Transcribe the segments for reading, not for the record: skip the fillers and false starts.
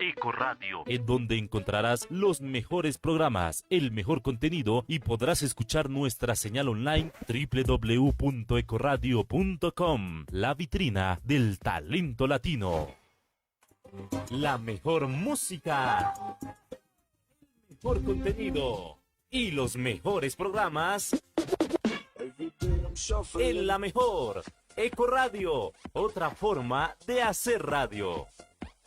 Eco Radio, en donde encontrarás los mejores programas, el mejor contenido y podrás escuchar nuestra señal online www.ecoradio.com, la vitrina del talento latino. La mejor música, el mejor contenido y los mejores programas en la mejor Eco Radio, otra forma de hacer radio.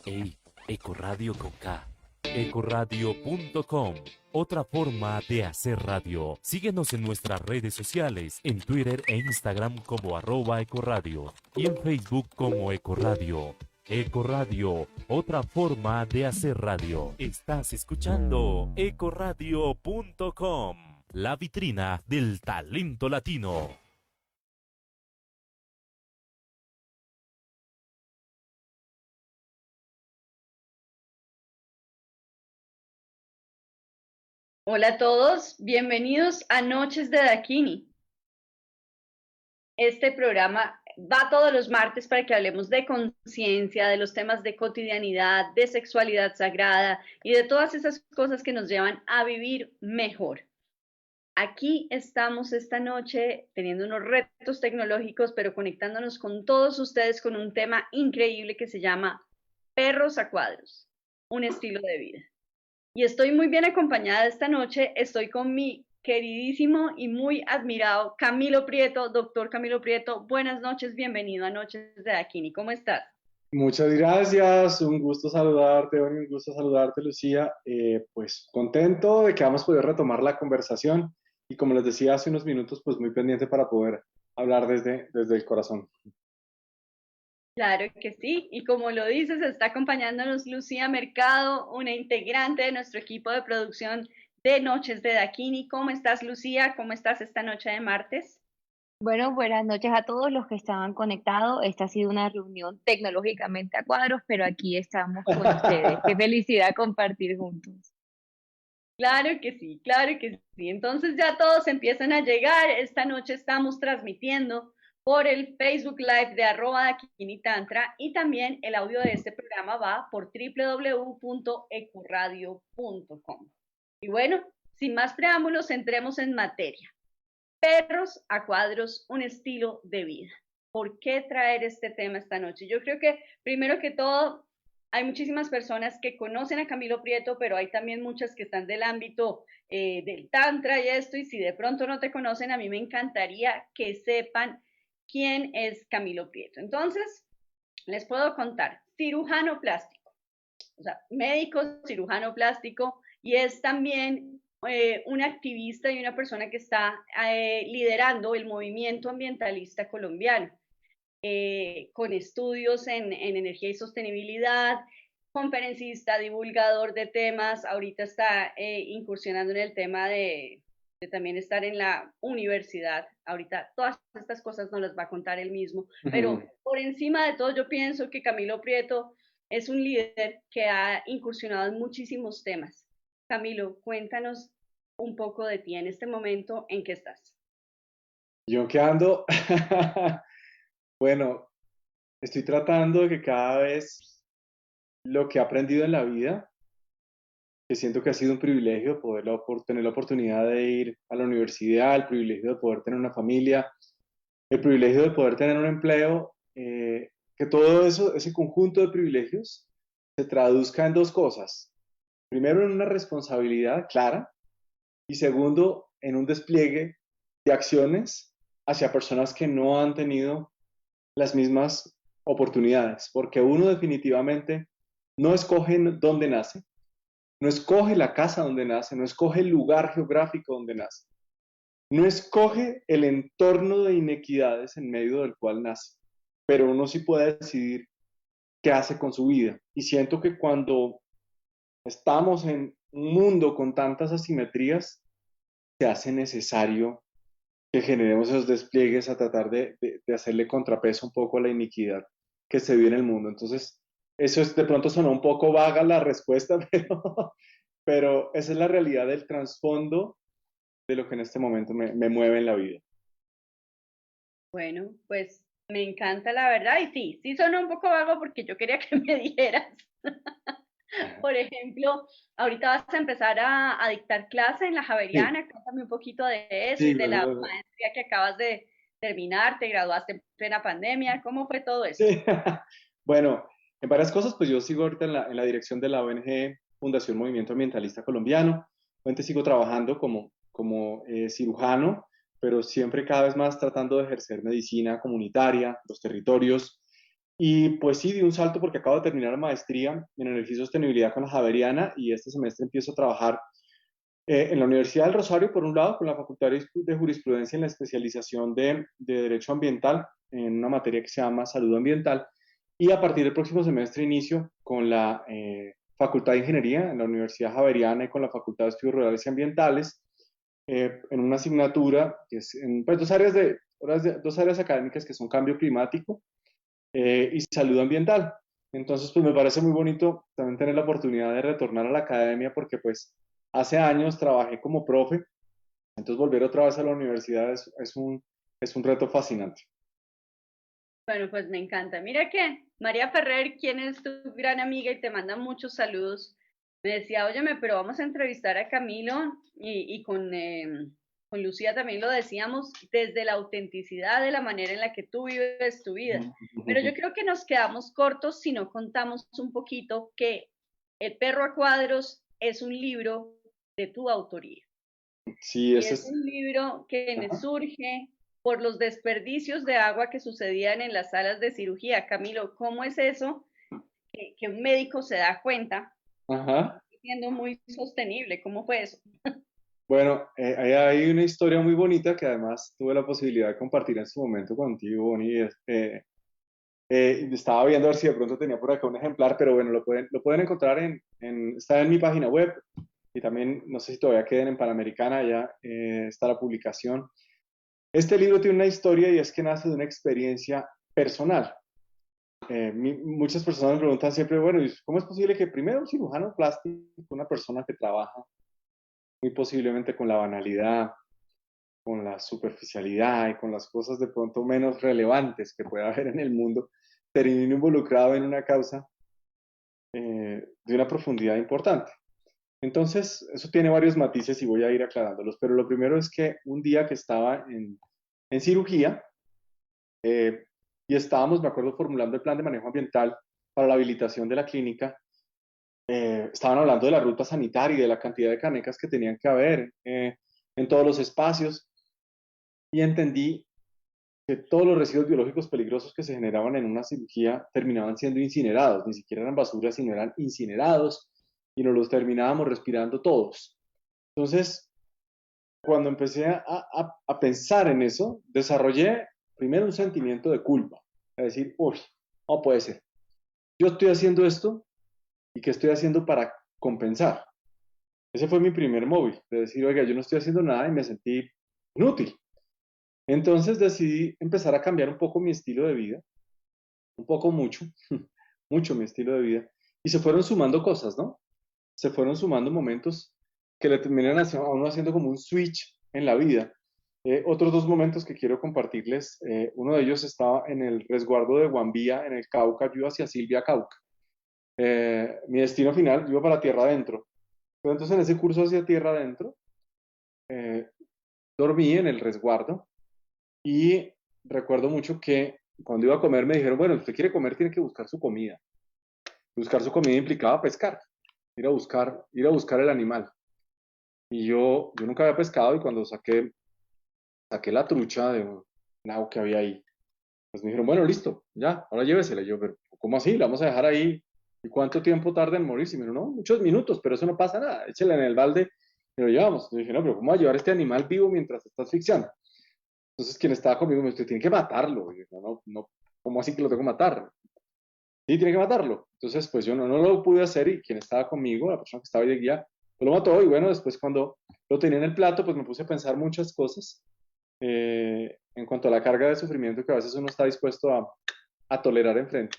Ey, Eco Radio con K. Ecoradio.com, otra forma de hacer radio. Síguenos en nuestras redes sociales, en Twitter e Instagram como @Ecoradio y en Facebook como Ecoradio. Ecoradio, otra forma de hacer radio. Estás escuchando Ecoradio.com, la vitrina del talento latino. Hola a todos, bienvenidos a Noches de Dakini. Este programa va todos los martes para que hablemos de conciencia, de los temas de cotidianidad, de sexualidad sagrada y de todas esas cosas que nos llevan a vivir mejor. Aquí estamos esta noche teniendo unos retos tecnológicos, pero conectándonos con todos ustedes con un tema increíble que se llama Perros a Cuadros, un estilo de vida. Y estoy muy bien acompañada esta noche, estoy con mi queridísimo y muy admirado Camilo Prieto, doctor Camilo Prieto. Buenas noches, bienvenido a Noches de Dakini, ¿cómo estás? Muchas gracias, un gusto saludarte, un gusto saludarte, Lucía. Pues contento de que vamos a poder retomar la conversación y como les decía hace unos minutos, pues muy pendiente para poder hablar desde el corazón. Claro que sí, y como lo dices, está acompañándonos Lucía Mercado, una integrante de nuestro equipo de producción de Noches de Dakini. ¿Cómo estás, Lucía? ¿Cómo estás esta noche de martes? Bueno, buenas noches a todos los que estaban conectados. Esta ha sido una reunión tecnológicamente a cuadros, pero aquí estamos con ustedes. Qué felicidad compartir juntos. Claro que sí, claro que sí. Entonces ya todos empiezan a llegar. Esta noche estamos transmitiendo por el Facebook Live de @DakiniTantra y también el audio de este programa va por www.ecoradio.com. Y bueno, sin más preámbulos, entremos en materia. Perros a cuadros, un estilo de vida. ¿Por qué traer este tema esta noche? Yo creo que primero que todo hay muchísimas personas que conocen a Camilo Prieto, pero hay también muchas que están del ámbito del tantra y esto, y si de pronto no te conocen, a mí me encantaría que sepan quién es Camilo Prieto. Entonces, les puedo contar, cirujano plástico, o sea, médico cirujano plástico, y es también un activista y una persona que está liderando el movimiento ambientalista colombiano, con estudios en energía y sostenibilidad, conferencista, divulgador de temas, ahorita está incursionando en el tema de también estar en la universidad. Ahorita todas estas cosas nos las va a contar él mismo, pero por encima de todo yo pienso que Camilo Prieto es un líder que ha incursionado en muchísimos temas. Camilo, cuéntanos un poco de ti en este momento, ¿en qué estás? Yo que ando, bueno, estoy tratando de que cada vez lo que he aprendido en la vida, que siento que ha sido un privilegio poder tener la oportunidad de ir a la universidad, el privilegio de poder tener una familia, el privilegio de poder tener un empleo, que todo eso, ese conjunto de privilegios se traduzca en dos cosas. Primero, en una responsabilidad clara y segundo, en un despliegue de acciones hacia personas que no han tenido las mismas oportunidades, porque uno definitivamente no escoge dónde nace, no escoge la casa donde nace, no escoge el lugar geográfico donde nace, no escoge el entorno de inequidades en medio del cual nace, pero uno sí puede decidir qué hace con su vida. Y siento que cuando estamos en un mundo con tantas asimetrías, se hace necesario que generemos esos despliegues a tratar de hacerle contrapeso un poco a la iniquidad que se vive en el mundo. Entonces, eso es, de pronto sonó un poco vaga la respuesta, pero esa es la realidad del trasfondo de lo que en este momento me mueve en la vida. Bueno, pues me encanta la verdad y sí, sí sonó un poco vago porque yo quería que me dijeras Por ejemplo, ahorita vas a empezar a dictar clase en la Sí, Javeriana. Cuéntame un poquito de eso y sí, de la bueno, maestría que acabas de terminar. Te graduaste en plena pandemia. ¿Cómo fue todo eso? sí. Bueno, en varias cosas, pues yo sigo ahorita en la dirección de la ONG Fundación Movimiento Ambientalista Colombiano. Obviamente sigo trabajando como cirujano, pero siempre cada vez más tratando de ejercer medicina comunitaria, los territorios. Y pues sí, di un salto porque acabo de terminar maestría en energía y sostenibilidad con la Javeriana y este semestre empiezo a trabajar en la Universidad del Rosario, por un lado, con la Facultad de Jurisprudencia en la especialización de Derecho Ambiental, en una materia que se llama Salud Ambiental, y a partir del próximo semestre inicio con la Facultad de Ingeniería en la Universidad Javeriana y con la Facultad de Estudios Rurales y Ambientales, en una asignatura que es en pues, dos áreas académicas que son cambio climático y salud ambiental. Entonces, pues me parece muy bonito también tener la oportunidad de retornar a la academia porque pues hace años trabajé como profe, entonces volver otra vez a la universidad es un reto fascinante. Bueno, pues me encanta. Mira que María Ferrer, quien es tu gran amiga y te manda muchos saludos, me decía, óyeme, pero vamos a entrevistar a Camilo y con Lucía también lo decíamos, desde la autenticidad de la manera en la que tú vives tu vida. Pero yo creo que nos quedamos cortos si no contamos un poquito que El perro a cuadros es un libro de tu autoría. Sí, Y eso es es... un libro que Ajá. surge por los desperdicios de agua que sucedían en las salas de cirugía. Camilo, ¿cómo es eso que un médico se da cuenta Ajá. siendo muy sostenible? ¿Cómo fue eso? Bueno, ahí hay una historia muy bonita que además tuve la posibilidad de compartir en su momento contigo, Bonnie. Estaba viendo a ver si de pronto tenía por acá un ejemplar, pero bueno, lo pueden encontrar está en mi página web y también, no sé si todavía queden en Panamericana, ya está la publicación. Este libro tiene una historia y es que nace de una experiencia personal. Muchas personas me preguntan siempre, bueno, ¿y cómo es posible que primero un cirujano plástico, una persona que trabaja muy posiblemente con la banalidad, con la superficialidad y con las cosas de pronto menos relevantes que pueda haber en el mundo, termine involucrado en una causa de una profundidad importante? Entonces, eso tiene varios matices y voy a ir aclarándolos, pero lo primero es que un día que estaba en cirugía, eh, y estábamos, me acuerdo, formulando el plan de manejo ambiental para la habilitación de la clínica. Estaban hablando de la ruta sanitaria y de la cantidad de canecas que tenían que haber en todos los espacios y entendí que todos los residuos biológicos peligrosos que se generaban en una cirugía terminaban siendo incinerados, ni siquiera eran basuras, sino eran incinerados y nos los terminábamos respirando todos. Entonces, cuando empecé a pensar en eso, desarrollé primero un sentimiento de culpa, es decir, uy, no puede ser. Yo estoy haciendo esto y ¿qué estoy haciendo para compensar? Ese fue mi primer móvil, de decir, oiga, yo no estoy haciendo nada y me sentí inútil. Entonces decidí empezar a cambiar un poco mi estilo de vida, un poco mucho, mucho mi estilo de vida, y se fueron sumando cosas, ¿no? Se fueron sumando momentos que le terminan a uno haciendo como un switch en la vida. Otros dos momentos que quiero compartirles, uno de ellos estaba en el resguardo de Guambía, en el Cauca, yo hacia Silvia, Cauca. Mi destino final, yo iba para tierra adentro. Pero entonces en ese curso hacia tierra adentro, eh, dormí en el resguardo y recuerdo mucho que cuando iba a comer me dijeron, bueno, usted quiere comer, tiene que buscar su comida. Buscar su comida implicaba pescar, ir a buscar el animal. Y yo nunca había pescado y cuando saqué la trucha de un lago que había ahí, pues me dijeron, bueno, listo, ya, ahora llévesela. Y yo, pero ¿cómo así? ¿La vamos a dejar ahí? ¿Y cuánto tiempo tarda en morirse? Y me dijeron, no, muchos minutos, pero eso no pasa nada, échela en el balde y lo llevamos. Yo dije, no, pero ¿cómo va a llevar este animal vivo mientras está asfixiando? Entonces quien estaba conmigo me dijo, usted tiene que matarlo. Y yo, no, no, no, ¿cómo así que lo tengo que matar? Sí, tiene que matarlo. Entonces, pues yo no lo pude hacer y quien estaba conmigo, la persona que estaba ahí de guía, pues lo mató. Y bueno, después cuando lo tenía en el plato, pues me puse a pensar muchas cosas en cuanto a la carga de sufrimiento que a veces uno está dispuesto a tolerar enfrente.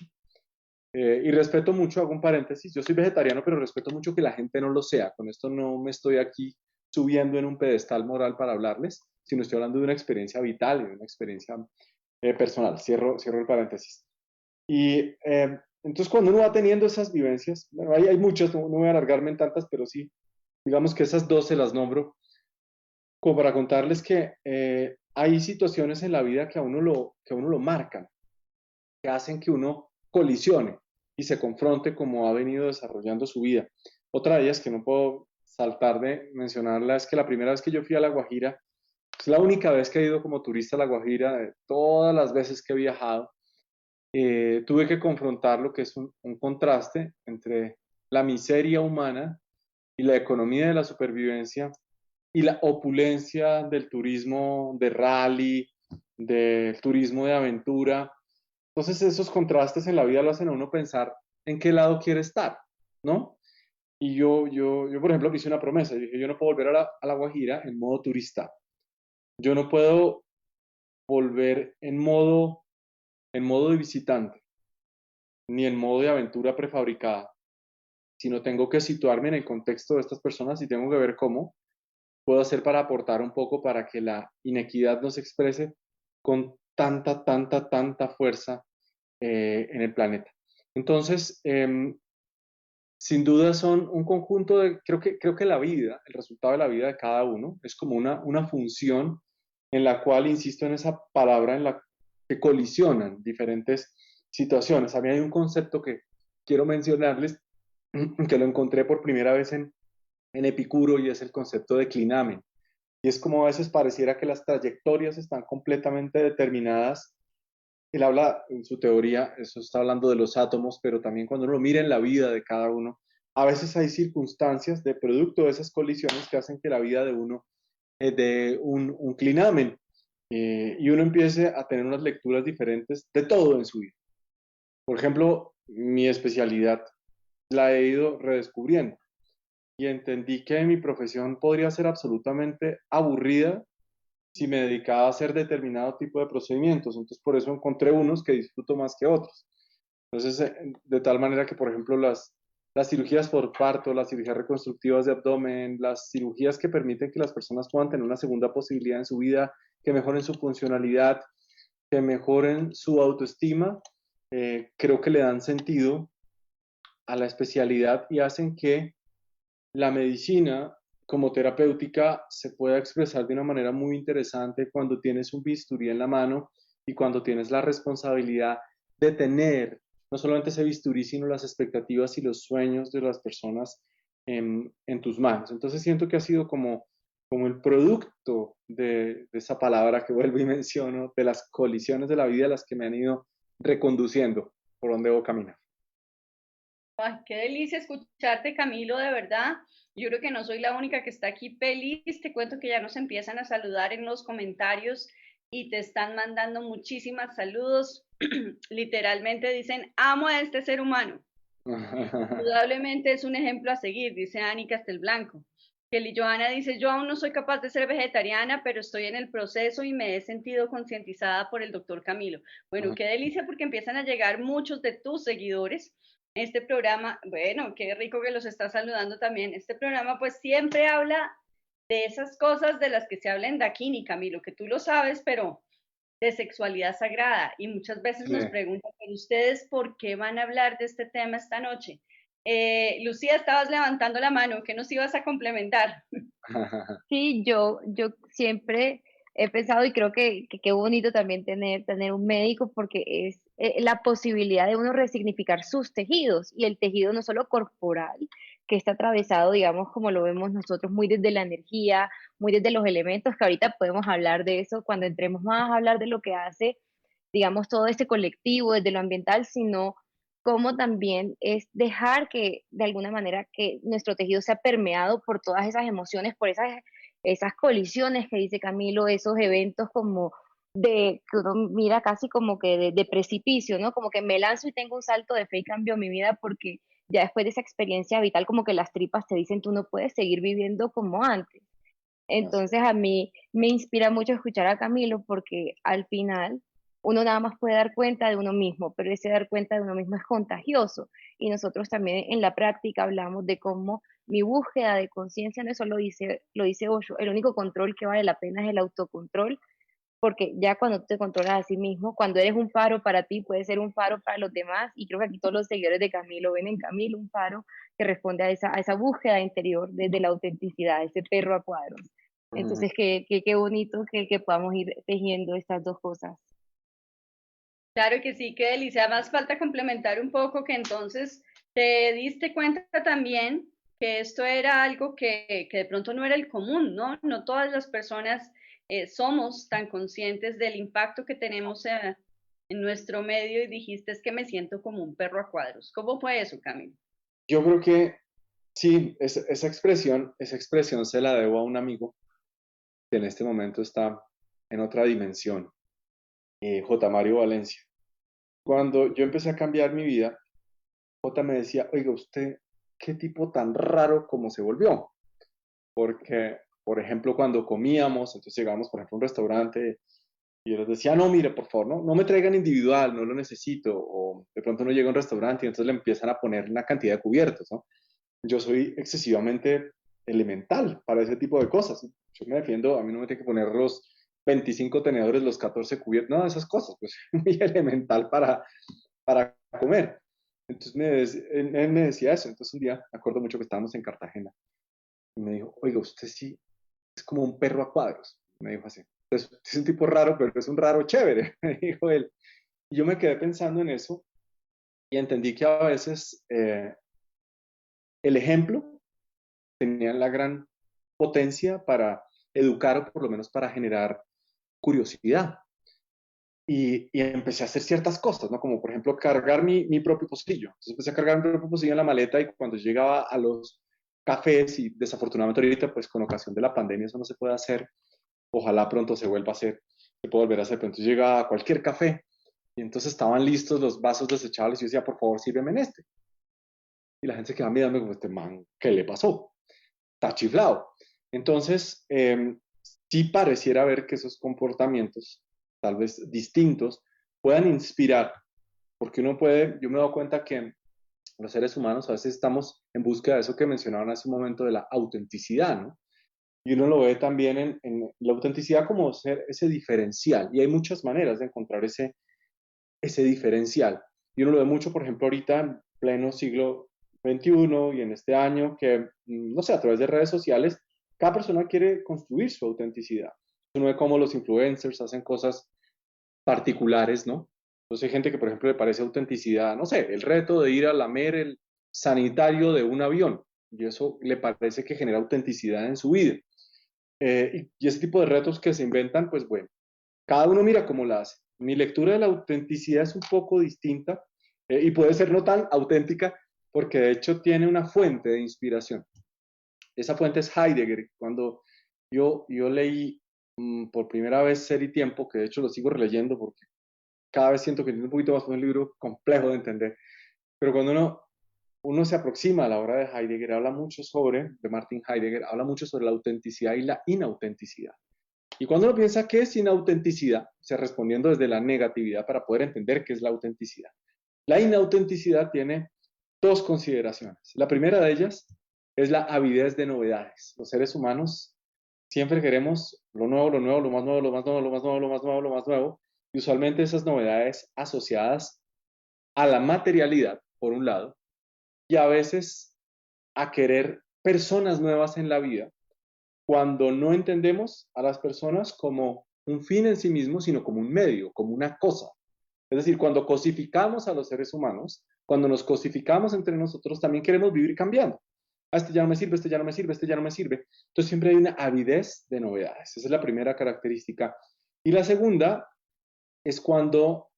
Y respeto mucho, hago un paréntesis, yo soy vegetariano, pero respeto mucho que la gente no lo sea. Con esto no me estoy aquí subiendo en un pedestal moral para hablarles, sino estoy hablando de una experiencia vital y de una experiencia personal. Cierro el paréntesis. Y entonces cuando uno va teniendo esas vivencias, bueno, hay muchas, no voy a alargarme en tantas, pero sí, digamos que esas dos se las nombro, como para contarles que hay situaciones en la vida que a uno lo marcan, que hacen que uno colisione y se confronte como ha venido desarrollando su vida. Otra de ellas que no puedo saltar de mencionarla es que la primera vez que yo fui a La Guajira, es la única vez que he ido como turista a La Guajira, de todas las veces que he viajado, tuve que confrontar lo que es un contraste entre la miseria humana y la economía de la supervivencia y la opulencia del turismo de rally, del turismo de aventura. Entonces esos contrastes en la vida lo hacen a uno pensar en qué lado quiere estar, ¿no? Y yo por ejemplo, me hice una promesa. Yo dije, yo no puedo volver a la Guajira en modo turista. Yo no puedo volver en modo de visitante, ni en modo de aventura prefabricada, sino tengo que situarme en el contexto de estas personas y tengo que ver cómo puedo hacer para aportar un poco para que la inequidad no se exprese con tanta fuerza en el planeta. Entonces, sin duda son un conjunto de, creo que la vida, el resultado de la vida de cada uno, es como una función en la cual, insisto en esa palabra, en la que colisionan diferentes situaciones. A mí hay un concepto que quiero mencionarles, que lo encontré por primera vez en Epicuro, y es el concepto de clinamen. Y es como a veces pareciera que las trayectorias están completamente determinadas. Él habla en su teoría, eso está hablando de los átomos, pero también cuando uno mira en la vida de cada uno, a veces hay circunstancias de producto de esas colisiones que hacen que la vida de uno de un clinamen, y uno empiece a tener unas lecturas diferentes de todo en su vida. Por ejemplo, mi especialidad la he ido redescubriendo y entendí que mi profesión podría ser absolutamente aburrida si me dedicaba a hacer determinado tipo de procedimientos. Entonces, por eso encontré unos que disfruto más que otros. Entonces, de tal manera que, por ejemplo, las cirugías por parto, las cirugías reconstructivas de abdomen, las cirugías que permiten que las personas puedan tener una segunda posibilidad en su vida, que mejoren su funcionalidad, que mejoren su autoestima, creo que le dan sentido a la especialidad y hacen que la medicina como terapéutica se puede expresar de una manera muy interesante cuando tienes un bisturí en la mano y cuando tienes la responsabilidad de tener no solamente ese bisturí, sino las expectativas y los sueños de las personas en tus manos. Entonces siento que ha sido como el producto de esa palabra que vuelvo y menciono, de las colisiones de la vida, las que me han ido reconduciendo por donde debo caminar. Ay, qué delicia escucharte, Camilo, de verdad. Yo creo que no soy la única que está aquí feliz. Te cuento que ya nos empiezan a saludar en los comentarios y te están mandando muchísimas saludos. Literalmente dicen, amo a este ser humano. Indudablemente es un ejemplo a seguir, dice Ani Castelblanco. Kelly Johanna dice, yo aún no soy capaz de ser vegetariana, pero estoy en el proceso y me he sentido concientizada por el doctor Camilo. Bueno, qué delicia porque empiezan a llegar muchos de tus seguidores. Este programa, bueno, qué rico que los está saludando también. Este programa pues siempre habla de esas cosas de las que se habla en Dakini, Camilo, que tú lo sabes, pero de sexualidad sagrada. Y muchas veces Sí. nos preguntan, ¿pero ustedes por qué van a hablar de este tema esta noche? Lucía, estabas levantando la mano, ¿qué nos ibas a complementar? Sí, yo siempre he pensado y creo que qué bonito también tener un médico porque es la posibilidad de uno resignificar sus tejidos y el tejido no solo corporal, que está atravesado, digamos, como lo vemos nosotros, muy desde la energía, muy desde los elementos, que ahorita podemos hablar de eso cuando entremos más a hablar de lo que hace, digamos, todo este colectivo, desde lo ambiental, sino como también es dejar que, de alguna manera, que nuestro tejido sea permeado por todas esas emociones, por esas colisiones que dice Camilo, esos eventos como de que uno mira casi como que de precipicio, ¿no? Como que me lanzo y tengo un salto de fe y cambio mi vida porque ya después de esa experiencia vital como que las tripas te dicen tú no puedes seguir viviendo como antes. Entonces a mí me inspira mucho escuchar a Camilo porque al final uno nada más puede dar cuenta de uno mismo, pero ese dar cuenta de uno mismo es contagioso. Y nosotros también en la práctica hablamos de cómo mi búsqueda de conciencia, no eso lo dice Osho, el único control que vale la pena es el autocontrol, porque ya cuando te controlas a sí mismo, cuando eres un faro para ti, puedes ser un faro para los demás, y creo que aquí todos los seguidores de Camilo ven en Camilo un faro que responde a esa búsqueda interior de la autenticidad, ese perro a cuadros. Ujú. Entonces, qué bonito que podamos ir tejiendo estas dos cosas. Claro que sí, qué delicia. Más falta complementar un poco que entonces te diste cuenta también que esto era algo que de pronto no era el común, ¿no? No todas las personas somos tan conscientes del impacto que tenemos en nuestro medio y dijiste es que me siento como un perro a cuadros. ¿Cómo fue eso, Camilo? Yo creo que sí, esa expresión se la debo a un amigo que en este momento está en otra dimensión, J. Mario Valencia. Cuando yo empecé a cambiar mi vida, J me decía, oiga, usted, qué tipo tan raro como se volvió. Porque, por ejemplo, cuando comíamos, entonces llegábamos, por ejemplo, a un restaurante y yo les decía, no, mire, por favor, no me traigan individual, no lo necesito. O de pronto uno llega a un restaurante y entonces le empiezan a poner una cantidad de cubiertos, ¿no? Yo soy excesivamente elemental para ese tipo de cosas. Yo me defiendo, a mí no me tiene que poner los 25 tenedores, los 14 cubiertos, no, esas cosas, pues muy elemental para comer. Entonces él me decía eso. Entonces un día, me acuerdo mucho que estábamos en Cartagena y me dijo, oiga, usted sí es como un perro a cuadros, me dijo así. Entonces, es un tipo raro, pero es un raro chévere, me dijo él. Y yo me quedé pensando en eso y entendí que a veces el ejemplo tenía la gran potencia para educar o por lo menos para generar curiosidad. Y empecé a hacer ciertas cosas, ¿no? Como por ejemplo cargar mi propio pocillo. Entonces empecé a cargar mi propio pocillo en la maleta y cuando llegaba a los cafés, y desafortunadamente ahorita pues con ocasión de la pandemia eso no se puede hacer, ojalá pronto se vuelva a hacer, se puede volver a hacer, pero entonces llegaba a cualquier café y entonces estaban listos los vasos desechables y yo decía, por favor, sírveme en este. Y la gente se quedaba mirando como, este man, ¿qué le pasó? Está chiflado. Entonces, sí pareciera ver que esos comportamientos, tal vez distintos, puedan inspirar, porque uno puede, yo me he dado cuenta que los seres humanos a veces estamos en búsqueda de eso que mencionaban hace un momento, de la autenticidad, ¿no? Y uno lo ve también en la autenticidad como ser ese diferencial, y hay muchas maneras de encontrar ese diferencial. Y uno lo ve mucho, por ejemplo, ahorita en pleno siglo XXI y en este año que, no sé, a través de redes sociales, cada persona quiere construir su autenticidad. Uno ve cómo los influencers hacen cosas particulares, ¿no? Entonces hay gente que, por ejemplo, le parece autenticidad, no sé, el reto de ir a lamer el sanitario de un avión, y eso le parece que genera autenticidad en su vida. Y ese tipo de retos que se inventan, pues bueno, cada uno mira cómo la hace. Mi lectura de la autenticidad es un poco distinta y puede ser no tan auténtica porque de hecho tiene una fuente de inspiración. Esa fuente es Heidegger. Cuando yo leí por primera vez Ser y Tiempo, que de hecho lo sigo releyendo porque cada vez siento que es un poquito más un libro complejo de entender, pero cuando uno se aproxima a la obra de Heidegger, habla mucho sobre, de Martin Heidegger, habla mucho sobre la autenticidad y la inautenticidad. Y cuando uno piensa qué es inautenticidad, o sea, respondiendo desde la negatividad para poder entender qué es la autenticidad. La inautenticidad tiene dos consideraciones. La primera de ellas es la avidez de novedades. Los seres humanos siempre queremos lo nuevo, lo nuevo, lo más nuevo, lo más nuevo, lo más nuevo, lo más nuevo, lo más nuevo. Y usualmente esas novedades asociadas a la materialidad, por un lado, y a veces a querer personas nuevas en la vida, cuando no entendemos a las personas como un fin en sí mismo, sino como un medio, como una cosa. Es decir, cuando cosificamos a los seres humanos, cuando nos cosificamos entre nosotros, también queremos vivir cambiando. Este ya no me sirve, este ya no me sirve, este ya no me sirve. Entonces siempre hay una avidez de novedades. Esa es la primera característica. Y la segunda es cuando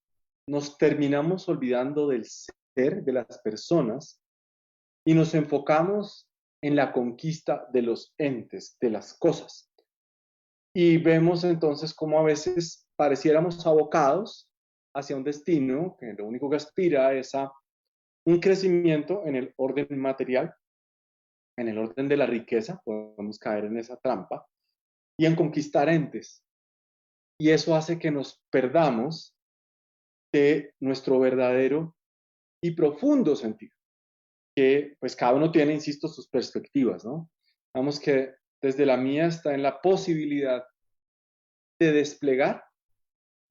nos terminamos olvidando del ser, de las personas, y nos enfocamos en la conquista de los entes, de las cosas. Y vemos entonces cómo a veces pareciéramos abocados hacia un destino que lo único que aspira es a un crecimiento en el orden material, en el orden de la riqueza, podemos caer en esa trampa, y en conquistar entes. Y eso hace que nos perdamos de nuestro verdadero y profundo sentido, que pues cada uno tiene, insisto, sus perspectivas, ¿no? Vamos que desde la mía está en la posibilidad de desplegar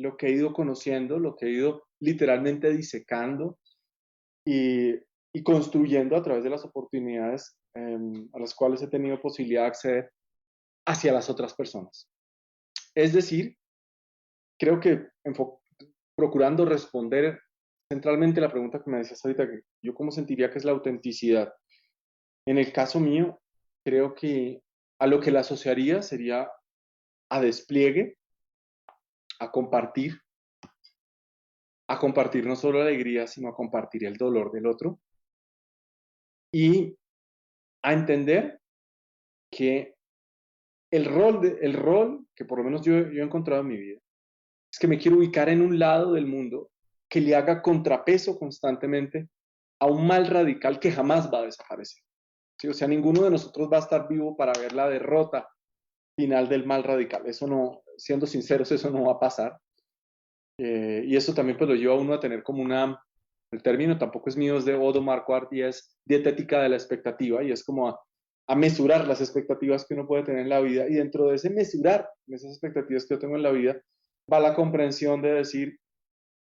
lo que he ido conociendo, lo que he ido literalmente disecando y, y construyendo a través de las oportunidades a las cuales he tenido posibilidad de acceder hacia las otras personas. Es decir, creo que procurando responder centralmente la pregunta que me decías ahorita, que yo cómo sentiría que es la autenticidad. En el caso mío, creo que a lo que la asociaría sería a despliegue, a compartir no solo la alegría, sino a compartir el dolor del otro y a entender que el rol que por lo menos yo he encontrado en mi vida es que me quiero ubicar en un lado del mundo que le haga contrapeso constantemente a un mal radical que jamás va a desaparecer. ¿Sí? O sea, ninguno de nosotros va a estar vivo para ver la derrota final del mal radical. Eso no, siendo sinceros, eso no va a pasar. Y eso también pues lo lleva a uno a tener como el término tampoco es mío, es de Odo Marquardt y es dietética de la expectativa y es como a mesurar las expectativas que uno puede tener en la vida y dentro de ese mesurar esas expectativas que yo tengo en la vida va la comprensión de decir,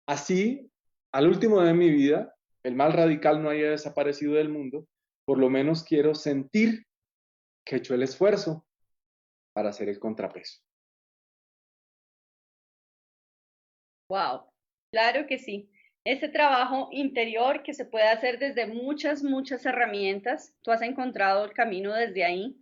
así, al último de mi vida, el mal radical no haya desaparecido del mundo, por lo menos quiero sentir que he hecho el esfuerzo para hacer el contrapeso. Wow, claro que sí. Ese trabajo interior que se puede hacer desde muchas, muchas herramientas, tú has encontrado el camino desde ahí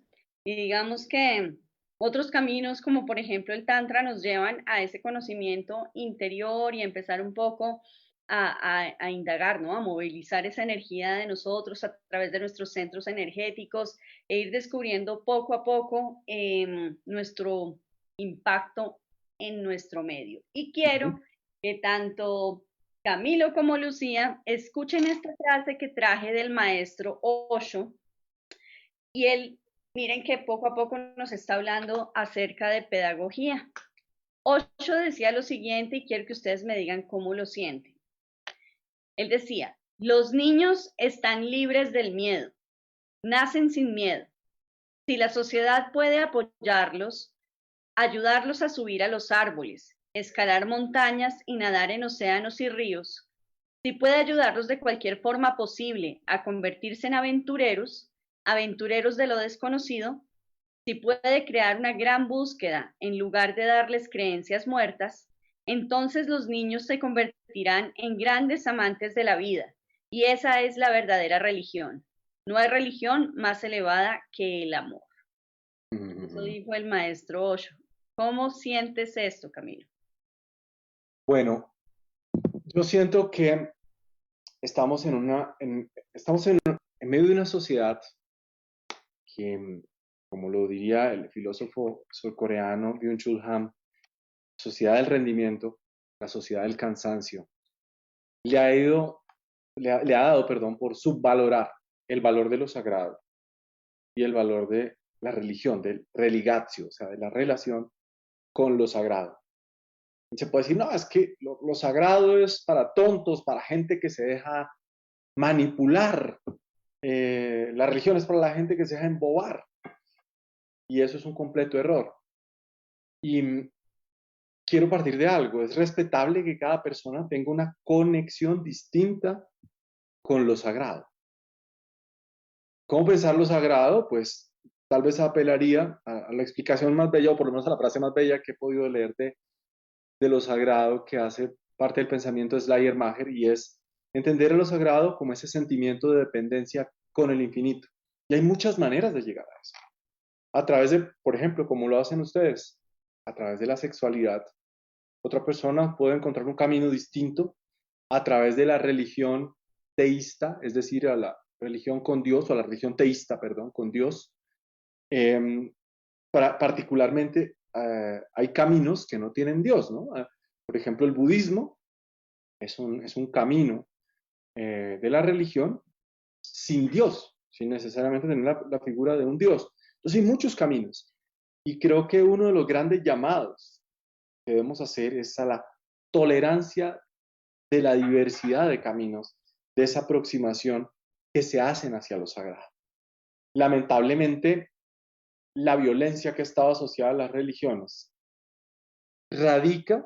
y digamos que otros caminos como por ejemplo el Tantra nos llevan a ese conocimiento interior y empezar un poco a indagar, ¿no? A movilizar esa energía de nosotros a través de nuestros centros energéticos e ir descubriendo poco a poco nuestro impacto en nuestro medio. Y quiero que tanto Camilo como Lucía escuchen esta frase que traje del maestro Osho y él, miren que poco a poco nos está hablando acerca de pedagogía. Osho decía lo siguiente y quiero que ustedes me digan cómo lo sienten. Él decía, los niños están libres del miedo, nacen sin miedo. Si la sociedad puede apoyarlos, ayudarlos a subir a los árboles, escalar montañas y nadar en océanos y ríos, si puede ayudarlos de cualquier forma posible a convertirse en aventureros, aventureros de lo desconocido, si puede crear una gran búsqueda en lugar de darles creencias muertas, entonces los niños se convertirán en grandes amantes de la vida, y esa es la verdadera religión. No hay religión más elevada que el amor. Eso dijo el maestro Osho. ¿Cómo sientes esto, Camilo? Bueno, yo siento que estamos en medio de una sociedad que, como lo diría el filósofo surcoreano Byung-Chul Han, sociedad del rendimiento, la sociedad del cansancio, le ha dado, perdón, por subvalorar el valor de lo sagrado y el valor de la religión, del religatio, o sea, de la relación con lo sagrado. Y se puede decir, no, es que lo sagrado es para tontos, para gente que se deja manipular. La religión es para la gente que se deja embobar. Y eso es un completo error. Y quiero partir de algo. Es respetable que cada persona tenga una conexión distinta con lo sagrado. ¿Cómo pensar lo sagrado? Pues tal vez apelaría a la explicación más bella, o por lo menos a la frase más bella que he podido leer de lo sagrado que hace parte del pensamiento de Schleiermacher, y es entender a lo sagrado como ese sentimiento de dependencia con el infinito. Y hay muchas maneras de llegar a eso. A través de, por ejemplo, como lo hacen ustedes, a través de la sexualidad. Otra persona puede encontrar un camino distinto a través de la religión teísta, es decir, a la religión con Dios, o a la religión teísta, perdón, con Dios. Particularmente, hay caminos que no tienen Dios, ¿no? Por ejemplo, el budismo es un camino de la religión sin Dios, sin necesariamente tener la figura de un Dios. Entonces hay muchos caminos. Y creo que uno de los grandes llamados que debemos hacer es a la tolerancia de la diversidad de caminos, de esa aproximación que se hacen hacia lo sagrado. Lamentablemente, la violencia que ha estado asociada a las religiones radica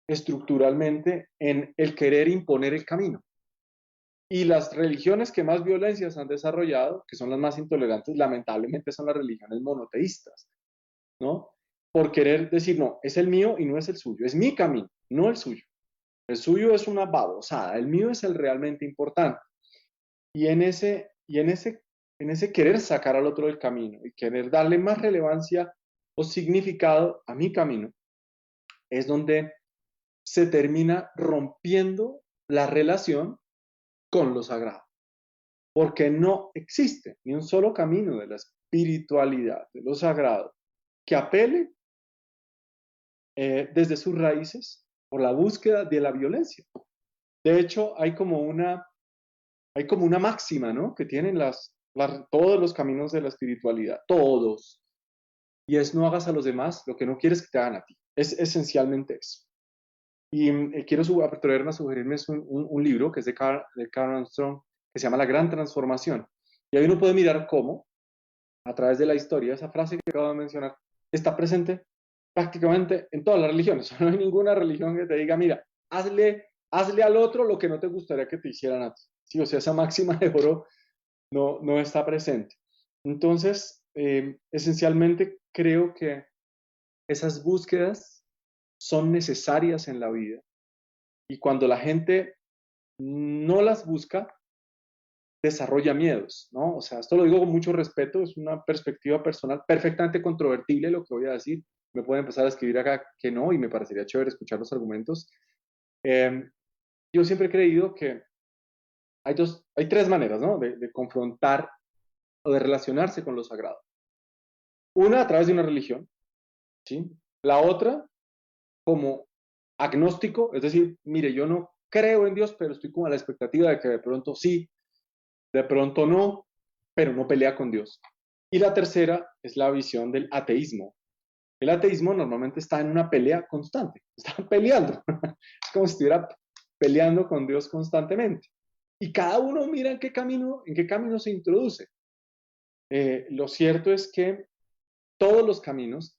estructuralmente en el querer imponer el camino. Y las religiones que más violencias han desarrollado, que son las más intolerantes, lamentablemente son las religiones monoteístas, ¿no? Por querer decir, no, es el mío y no es el suyo, es mi camino, no el suyo. El suyo es una babosada, el mío es el realmente importante. Y en ese querer sacar al otro del camino y querer darle más relevancia o significado a mi camino, es donde se termina rompiendo la relación con lo sagrado. Porque no existe ni un solo camino de la espiritualidad, de lo sagrado, que apele desde sus raíces por la búsqueda de la violencia. De hecho, hay como una máxima, ¿no? Que tienen todos los caminos de la espiritualidad, todos. Y es no hagas a los demás lo que no quieres que te hagan a ti. Es esencialmente eso. Y quiero atreverme a sugerirme un libro que es de Carl Armstrong, que se llama La Gran Transformación. Y ahí uno puede mirar cómo, a través de la historia, esa frase que acabo de mencionar, está presente prácticamente en todas las religiones. No hay ninguna religión que te diga, mira, hazle al otro lo que no te gustaría que te hicieran a ti. Sí, o sea, esa máxima de oro no está presente. Entonces, esencialmente creo que esas búsquedas son necesarias en la vida. Y cuando la gente no las busca, desarrolla miedos, ¿no? O sea, esto lo digo con mucho respeto, es una perspectiva personal perfectamente controvertible lo que voy a decir. Me pueden empezar a escribir acá que no y me parecería chévere escuchar los argumentos. Yo siempre he creído que hay tres maneras, ¿no? De confrontar o de relacionarse con lo sagrado. Una a través de una religión, ¿sí? La otra como agnóstico, es decir, mire, yo no creo en Dios, pero estoy como a la expectativa de que de pronto sí, de pronto no, pero no pelea con Dios. Y la tercera es la visión del ateísmo. El ateísmo normalmente está en una pelea constante, está peleando, es como si estuviera peleando con Dios constantemente. Y cada uno mira en qué camino se introduce. Lo cierto es que todos los caminos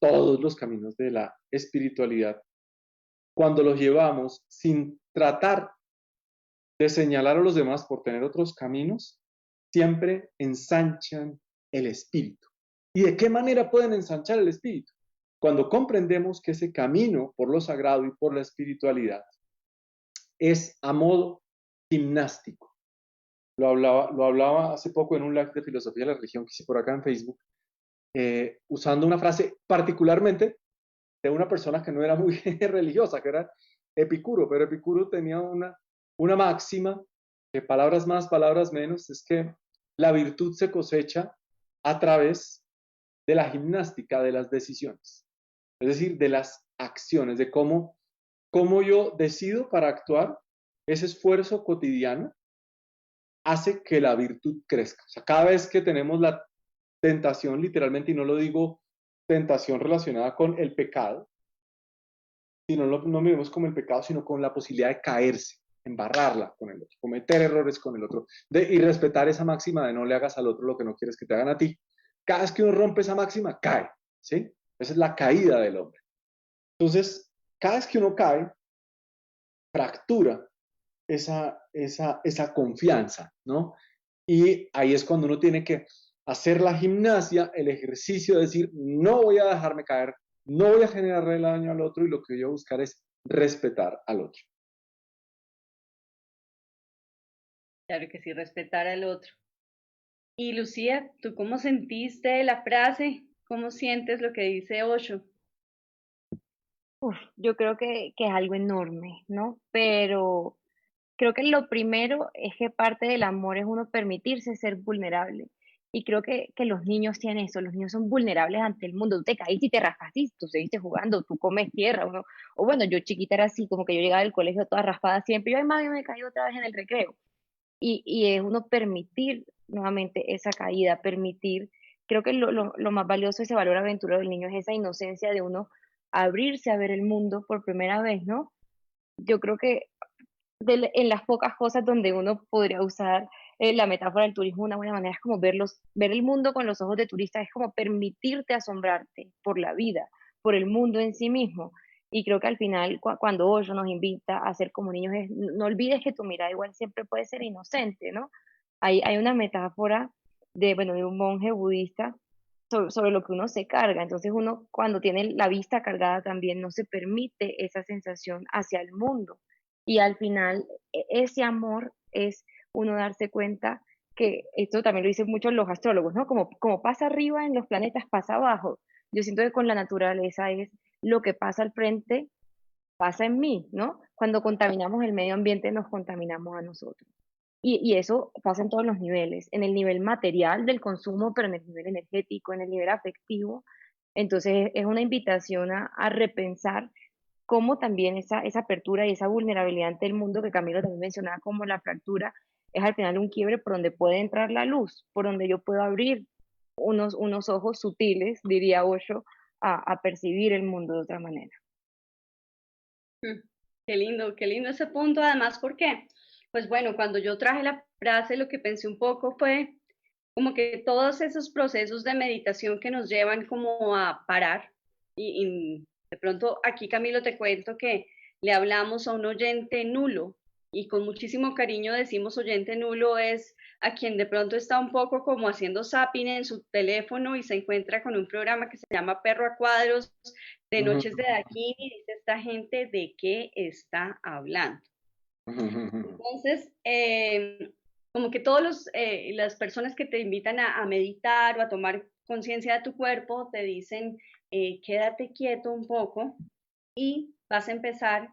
de la espiritualidad, cuando los llevamos sin tratar de señalar a los demás por tener otros caminos, siempre ensanchan el espíritu. ¿Y de qué manera pueden ensanchar el espíritu? Cuando comprendemos que ese camino por lo sagrado y por la espiritualidad es a modo gimnástico. Lo hablaba hace poco en un live de filosofía de la religión que hice por acá en Facebook, usando una frase particularmente de una persona que no era muy religiosa, que era Epicuro, pero Epicuro tenía una máxima, que palabras más, palabras menos, es que la virtud se cosecha a través de la gimnástica de las decisiones, es decir, de las acciones, de cómo yo decido para actuar, ese esfuerzo cotidiano hace que la virtud crezca. O sea, cada vez que tenemos la tentación, literalmente, y no lo digo tentación relacionada con el pecado, sino no miremos como el pecado, sino con la posibilidad de caerse, embarrarla con el otro, cometer errores con el otro, y respetar esa máxima de no le hagas al otro lo que no quieres que te hagan a ti. Cada vez que uno rompe esa máxima, cae, ¿sí? Esa es la caída del hombre. Entonces, cada vez que uno cae, fractura esa confianza, ¿no? Y ahí es cuando uno tiene que hacer la gimnasia, el ejercicio de decir, no voy a dejarme caer, no voy a generarle daño al otro y lo que yo voy a buscar es respetar al otro. Claro que sí, respetar al otro. Y Lucía, ¿tú cómo sentiste la frase? ¿Cómo sientes lo que dice Osho? Yo creo que es algo enorme, ¿no? Pero creo que lo primero es que parte del amor es uno permitirse ser vulnerable. Y creo que los niños tienen eso, los niños son vulnerables ante el mundo. Tú te caíste y te raspaste y tú seguiste jugando, tú comes tierra. O bueno, yo chiquita era así, como que yo llegaba del colegio toda raspada siempre. Yo, ay, mami, me caí otra vez en el recreo. Y es uno permitir nuevamente esa caída, permitir, creo que lo más valioso, ese valor aventurero del niño es esa inocencia de uno abrirse a ver el mundo por primera vez, ¿no? Yo creo que en las pocas cosas donde uno podría usar la metáfora del turismo de una buena manera es como ver el mundo con los ojos de turista, es como permitirte asombrarte por la vida, por el mundo en sí mismo. Y creo que al final, cuando Osho nos invita a ser como niños, es no olvides que tu mirada igual siempre puede ser inocente, ¿no? Hay una metáfora de, bueno, de un monje budista sobre lo que uno se carga. Entonces uno cuando tiene la vista cargada también no se permite esa sensación hacia el mundo. Y al final ese amor es uno darse cuenta que esto también lo dicen muchos los astrólogos, ¿no? Como pasa arriba en los planetas, pasa abajo. Yo siento que con la naturaleza es lo que pasa al frente, pasa en mí, ¿no? Cuando contaminamos el medio ambiente, nos contaminamos a nosotros. Y eso pasa en todos los niveles, en el nivel material del consumo, pero en el nivel energético, en el nivel afectivo. Entonces es una invitación a repensar cómo también esa apertura y esa vulnerabilidad ante el mundo que Camilo también mencionaba como la fractura, es al final un quiebre por donde puede entrar la luz, por donde yo puedo abrir unos ojos sutiles, diría Osho, a percibir el mundo de otra manera. Qué lindo ese punto, además, porque, pues bueno, cuando yo traje la frase, lo que pensé un poco fue como que todos esos procesos de meditación que nos llevan como a parar, y de pronto aquí, Camilo, te cuento que le hablamos a un oyente nulo, y con muchísimo cariño decimos oyente nulo es a quien de pronto está un poco como haciendo zapping en su teléfono y se encuentra con un programa que se llama Perro a Cuadros, de Noches de Daquín, y dice esta gente de qué está hablando. Entonces, como que todas las personas que te invitan a meditar o a tomar conciencia de tu cuerpo te dicen, quédate quieto un poco y vas a empezar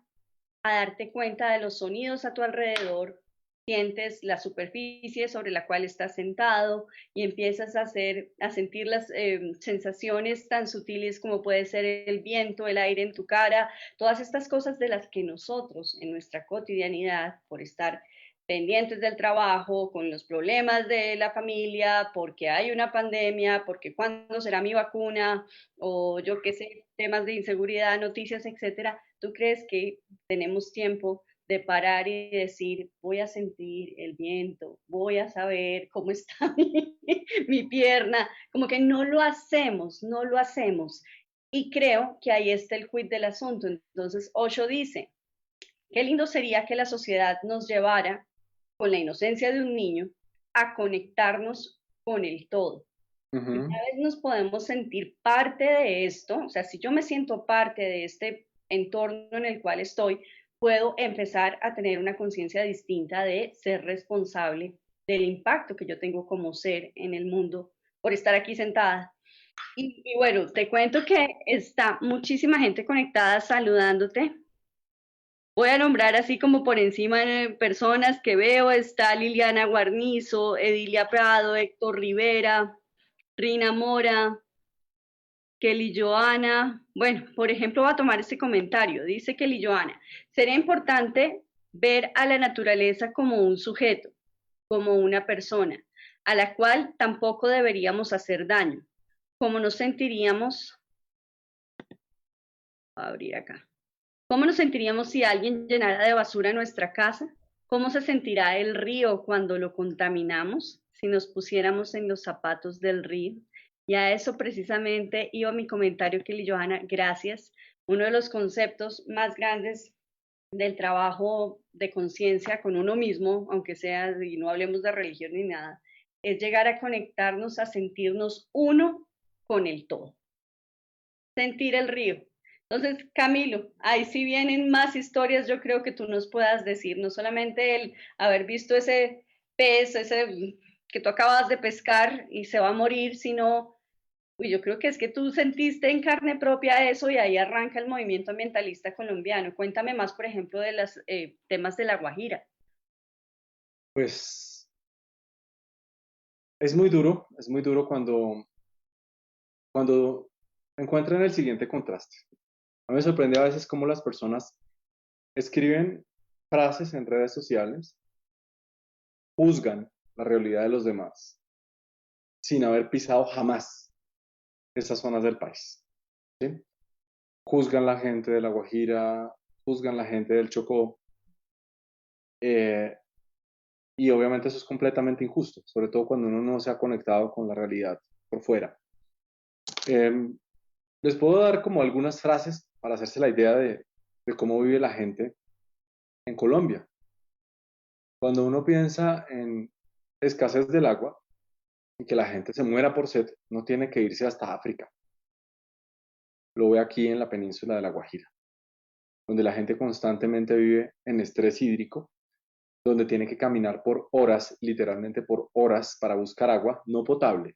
a darte cuenta de los sonidos a tu alrededor, sientes la superficie sobre la cual estás sentado y empiezas a sentir las sensaciones tan sutiles como puede ser el viento, el aire en tu cara, todas estas cosas de las que nosotros en nuestra cotidianidad, por estar pendientes del trabajo, con los problemas de la familia, porque hay una pandemia, porque cuándo será mi vacuna, o yo qué sé, temas de inseguridad, noticias, etcétera, ¿tú crees que tenemos tiempo de parar y decir, voy a sentir el viento, voy a saber cómo está mi pierna? Como que no lo hacemos, no lo hacemos. Y creo que ahí está el quid del asunto. Entonces, Osho dice, qué lindo sería que la sociedad nos llevara, con la inocencia de un niño, a conectarnos con el todo. Y cada vez nos podemos sentir parte de esto, o sea, si yo me siento parte de este entorno en el cual estoy, puedo empezar a tener una conciencia distinta de ser responsable del impacto que yo tengo como ser en el mundo por estar aquí sentada. Y bueno, te cuento que está muchísima gente conectada saludándote. Voy a nombrar así como por encima personas que veo. Está Liliana Guarnizo, Edilia Prado, Héctor Rivera, Rina Mora, Kelly Joana. Bueno, por ejemplo, va a tomar este comentario. Dice Kelly Joana, sería importante ver a la naturaleza como un sujeto, como una persona, a la cual tampoco deberíamos hacer daño. ¿Cómo nos sentiríamos? Voy a abrir acá. ¿Cómo nos sentiríamos si alguien llenara de basura nuestra casa? ¿Cómo se sentirá el río cuando lo contaminamos? Si nos pusiéramos en los zapatos del río. Y a eso precisamente iba mi comentario, Kelly Johanna, gracias. Uno de los conceptos más grandes del trabajo de conciencia con uno mismo, aunque sea, y no hablemos de religión ni nada, es llegar a conectarnos, a sentirnos uno con el todo. Sentir el río. Entonces, Camilo, ahí sí vienen más historias, yo creo que tú nos puedas decir, no solamente el haber visto ese pez, ese que tú acabas de pescar y se va a morir, sino, yo creo que es que tú sentiste en carne propia eso y ahí arranca el movimiento ambientalista colombiano. Cuéntame más, por ejemplo, de los temas de La Guajira. Pues es muy duro cuando encuentran el siguiente contraste. A mí me sorprende a veces cómo las personas escriben frases en redes sociales, juzgan la realidad de los demás, sin haber pisado jamás esas zonas del país. ¿Sí? Juzgan la gente de La Guajira, juzgan la gente del Chocó, y obviamente eso es completamente injusto, sobre todo cuando uno no se ha conectado con la realidad por fuera. Les puedo dar como algunas frases para hacerse la idea de cómo vive la gente en Colombia. Cuando uno piensa en escasez del agua y que la gente se muera por sed, no tiene que irse hasta África. Lo ve aquí en la península de La Guajira, donde la gente constantemente vive en estrés hídrico, donde tiene que caminar por horas, literalmente por horas, para buscar agua no potable,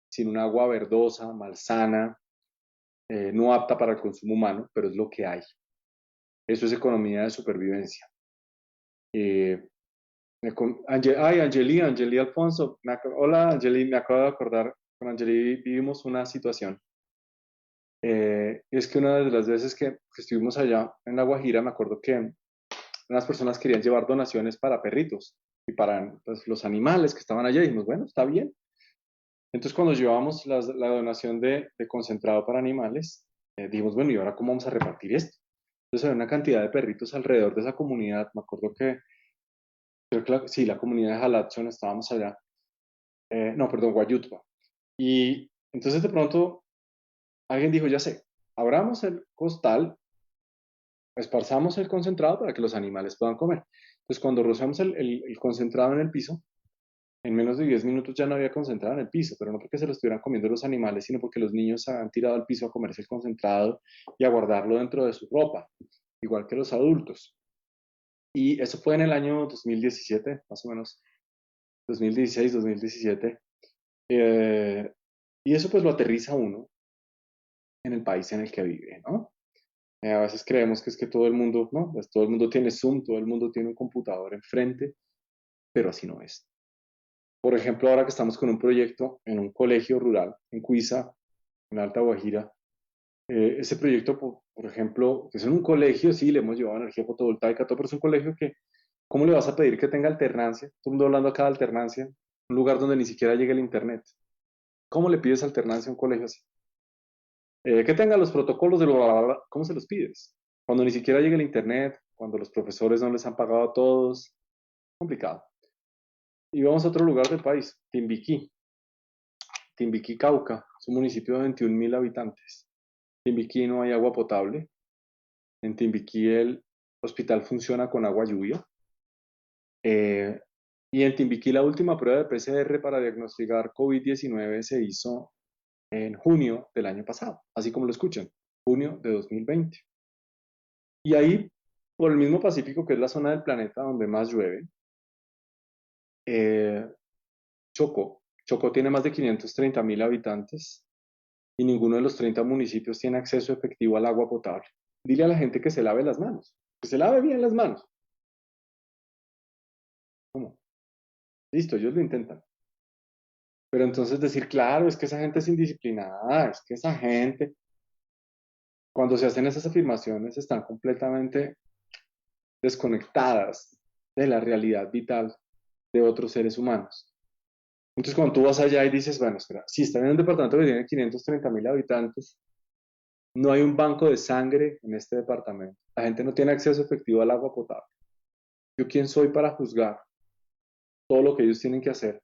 sino un agua verdosa, malsana, no apta para el consumo humano, pero es lo que hay. Eso es economía de supervivencia. Angeli Alfonso. Hola, Angeli, me acabo de acordar, con Angeli vivimos una situación. Es que una de las veces que estuvimos allá en La Guajira, me acuerdo que unas personas querían llevar donaciones para perritos y para pues, los animales que estaban allá. Y dijimos, bueno, está bien. Entonces, cuando llevamos la donación de concentrado para animales, dijimos, bueno, ¿y ahora cómo vamos a repartir esto? Entonces, había una cantidad de perritos alrededor de esa comunidad. Me acuerdo que, creo que sí, la comunidad de Jalachón, estábamos allá. No, perdón, Guayutba. Y entonces, de pronto, alguien dijo, ya sé, abramos el costal, esparzamos el concentrado para que los animales puedan comer. Entonces, cuando rociamos el concentrado en el piso, en menos de 10 minutos ya no había concentrado en el piso, pero no porque se lo estuvieran comiendo los animales, sino porque los niños se han tirado al piso a comerse el concentrado y a guardarlo dentro de su ropa, igual que los adultos. Y eso fue en el año 2017, más o menos, 2016, 2017. Y eso pues lo aterriza uno en el país en el que vive, ¿no? A veces creemos que es que todo el mundo, ¿no? Pues todo el mundo tiene Zoom, todo el mundo tiene un computador enfrente, pero así no es. Por ejemplo, ahora que estamos con un proyecto en un colegio rural, en Cuiza, en Alta Guajira, ese proyecto, por ejemplo, que es en un colegio, sí, le hemos llevado energía fotovoltaica, todo, pero es un colegio que, ¿cómo le vas a pedir que tenga alternancia? Todo el mundo hablando acá de alternancia, un lugar donde ni siquiera llega el internet. ¿Cómo le pides alternancia a un colegio así? Que tenga los protocolos de lo, bla, bla, bla, ¿cómo se los pides? Cuando ni siquiera llega el internet, cuando los profesores no les han pagado a todos, complicado. Y vamos a otro lugar del país, Timbiquí. Timbiquí, Cauca, es un municipio de 21.000 habitantes. En Timbiquí no hay agua potable. En Timbiquí el hospital funciona con agua lluvia. Y en Timbiquí la última prueba de PCR para diagnosticar COVID-19 se hizo en junio del año pasado, así como lo escuchan, junio de 2020. Y ahí, por el mismo Pacífico, que es la zona del planeta donde más llueve, Chocó tiene más de 530.000 habitantes y ninguno de los 30 municipios tiene acceso efectivo al agua potable. Dile a la gente que se lave las manos, que se lave bien las manos. ¿Cómo? Listo, ellos lo intentan. Pero entonces decir, claro, es que esa gente es indisciplinada, es que esa gente, cuando se hacen esas afirmaciones, están completamente desconectadas de la realidad vital de otros seres humanos. Entonces, cuando tú vas allá y dices, bueno, espera, si están en un departamento que tiene 530.000 habitantes, no hay un banco de sangre en este departamento. La gente no tiene acceso efectivo al agua potable. ¿Yo quién soy para juzgar todo lo que ellos tienen que hacer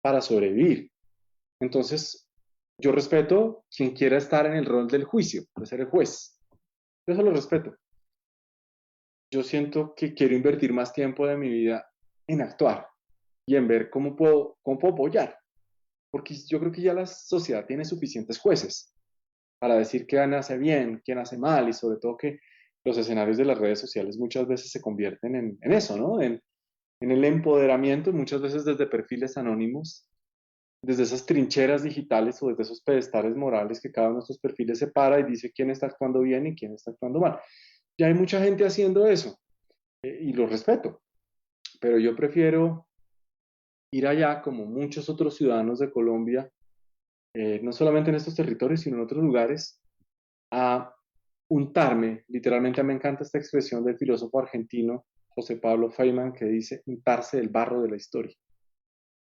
para sobrevivir? Entonces, yo respeto quien quiera estar en el rol del juicio, de ser el juez. Yo eso lo respeto. Yo siento que quiero invertir más tiempo de mi vida en actuar y en ver cómo puedo apoyar. Porque yo creo que ya la sociedad tiene suficientes jueces para decir quién hace bien, quién hace mal, y sobre todo que los escenarios de las redes sociales muchas veces se convierten en eso, ¿no? En el empoderamiento, muchas veces desde perfiles anónimos, desde esas trincheras digitales o desde esos pedestales morales que cada uno de estos perfiles se para y dice quién está actuando bien y quién está actuando mal. Ya hay mucha gente haciendo eso, y lo respeto, pero yo prefiero ir allá como muchos otros ciudadanos de Colombia, no solamente en estos territorios, sino en otros lugares, a untarme, literalmente me encanta esta expresión del filósofo argentino José Pablo Feynman que dice untarse del barro de la historia.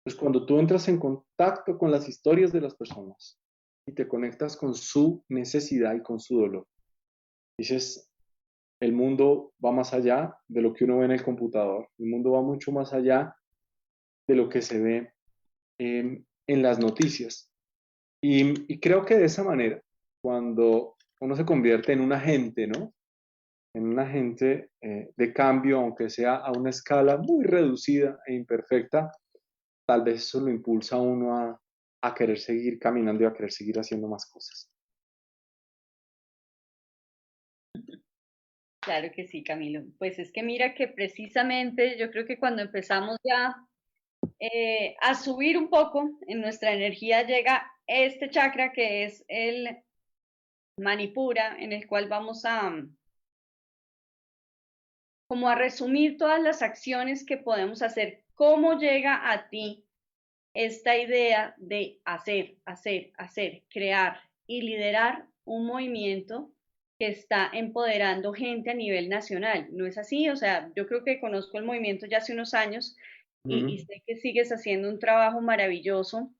Pues cuando tú entras en contacto con las historias de las personas y te conectas con su necesidad y con su dolor, dices, el mundo va más allá de lo que uno ve en el computador, el mundo va mucho más allá de lo que se ve en las noticias. Y creo que de esa manera, cuando uno se convierte en un agente, ¿no? En un agente de cambio, aunque sea a una escala muy reducida e imperfecta, tal vez eso lo impulsa a uno a querer seguir caminando y a querer seguir haciendo más cosas. Claro que sí, Camilo. Pues es que mira que precisamente yo creo que cuando empezamos ya a subir un poco en nuestra energía llega este chakra que es el Manipura, en el cual vamos a como a resumir todas las acciones que podemos hacer. ¿Cómo llega a ti esta idea de hacer, crear y liderar un movimiento que está empoderando gente a nivel nacional? ¿No es así? O sea, yo creo que conozco el movimiento ya hace unos años y sé que sigues haciendo un trabajo maravilloso.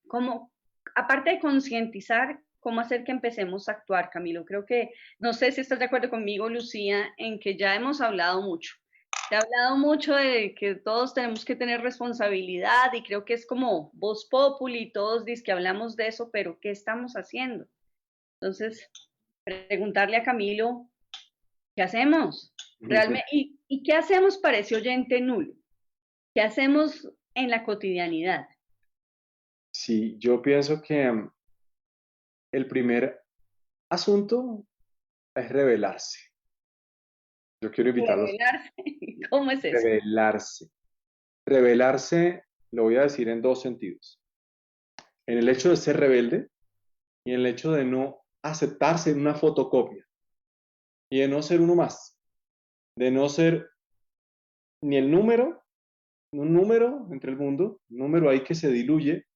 Como, aparte de concientizar, ¿cómo hacer que empecemos a actuar, Camilo? Creo que, no sé si estás de acuerdo conmigo, Lucía, en que ya hemos hablado mucho. Se ha hablado mucho de que todos tenemos que tener responsabilidad y creo que es como voz populi, todos dicen que hablamos de eso, pero ¿qué estamos haciendo? Entonces, preguntarle a Camilo, ¿qué hacemos? Realmente, ¿y qué hacemos para ese oyente nulo? ¿Qué hacemos en la cotidianidad? Sí, yo pienso que el primer asunto es revelarse. Yo quiero invitarlos Revelarse. ¿Cómo es a eso? revelarse. Revelarse lo voy a decir en dos sentidos. En el hecho de ser rebelde y en el hecho de no aceptarse en una fotocopia y de no ser uno más, de no ser ni el número, un número entre el mundo, un número ahí que se diluye,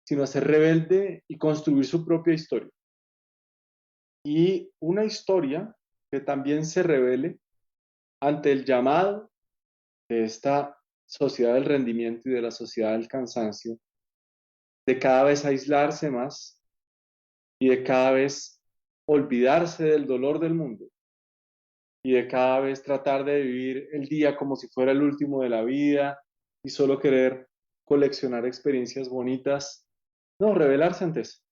sino a ser rebelde y construir su propia historia. Y una historia que también se revele ante el llamado de esta sociedad del rendimiento y de la sociedad del cansancio, de cada vez aislarse más y de cada vez olvidarse del dolor del mundo y de cada vez tratar de vivir el día como si fuera el último de la vida y solo querer coleccionar experiencias bonitas. No, revelarse antes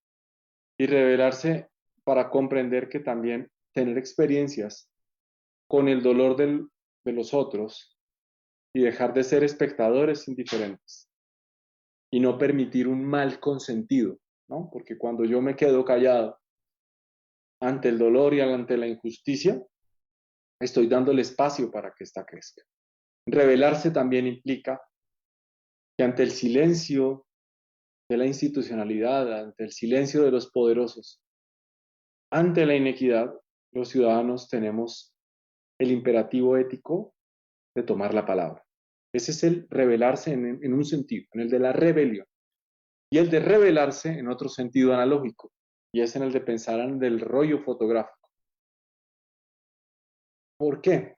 y revelarse para comprender que también tener experiencias con el dolor de los otros y dejar de ser espectadores indiferentes y no permitir un mal consentido, ¿no? Porque cuando yo me quedo callado ante el dolor y ante la injusticia, estoy dándole espacio para que ésta crezca. Revelarse también implica que ante el silencio de la institucionalidad, ante el silencio de los poderosos, ante la inequidad, los ciudadanos tenemos el imperativo ético de tomar la palabra. Ese es el rebelarse en un sentido, en el de la rebelión. Y el de rebelarse en otro sentido analógico, y es en el de pensar en el rollo fotográfico. ¿Por qué?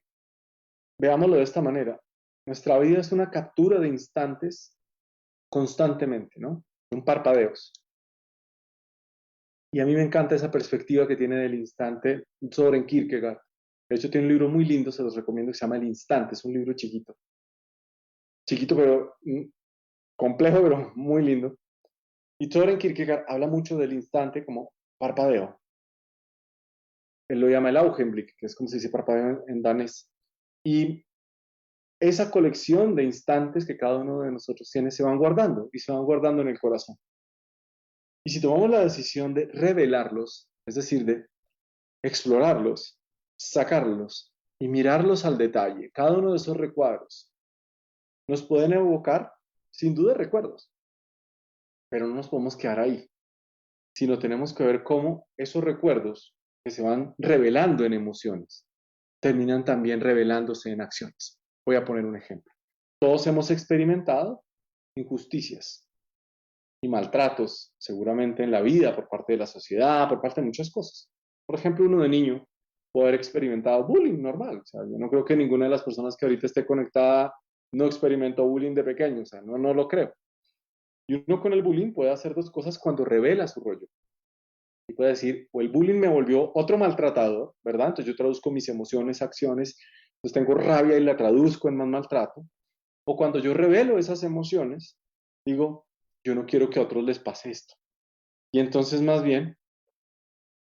Veámoslo de esta manera. Nuestra vida es una captura de instantes constantemente, ¿no? Un parpadeos. Y a mí me encanta esa perspectiva que tiene del instante Soren Kierkegaard. De hecho, tiene un libro muy lindo, se los recomiendo, que se llama El Instante. Es un libro chiquito. Chiquito, pero complejo, pero muy lindo. Y Soren Kierkegaard habla mucho del instante como parpadeo. Él lo llama el Augenblick, que es como se dice parpadeo en danés. Y esa colección de instantes que cada uno de nosotros tiene se van guardando y se van guardando en el corazón. Y si tomamos la decisión de revelarlos, es decir, de explorarlos, sacarlos y mirarlos al detalle, cada uno de esos recuadros nos pueden evocar sin duda recuerdos, pero no nos podemos quedar ahí, sino tenemos que ver cómo esos recuerdos que se van revelando en emociones terminan también revelándose en acciones. Voy a poner un ejemplo. Todos hemos experimentado injusticias y maltratos, seguramente en la vida, por parte de la sociedad, por parte de muchas cosas. Por ejemplo, uno de niño puede haber experimentado bullying normal. O sea, yo no creo que ninguna de las personas que ahorita esté conectada no experimentó bullying de pequeño. O sea, no lo creo. Y uno con el bullying puede hacer dos cosas cuando revela su rollo. Y puede decir, o el bullying me volvió otro maltratador, ¿verdad? Entonces yo traduzco mis emociones, acciones, entonces tengo rabia y la traduzco en más maltrato. O cuando yo revelo esas emociones, digo, yo no quiero que a otros les pase esto. Y entonces más bien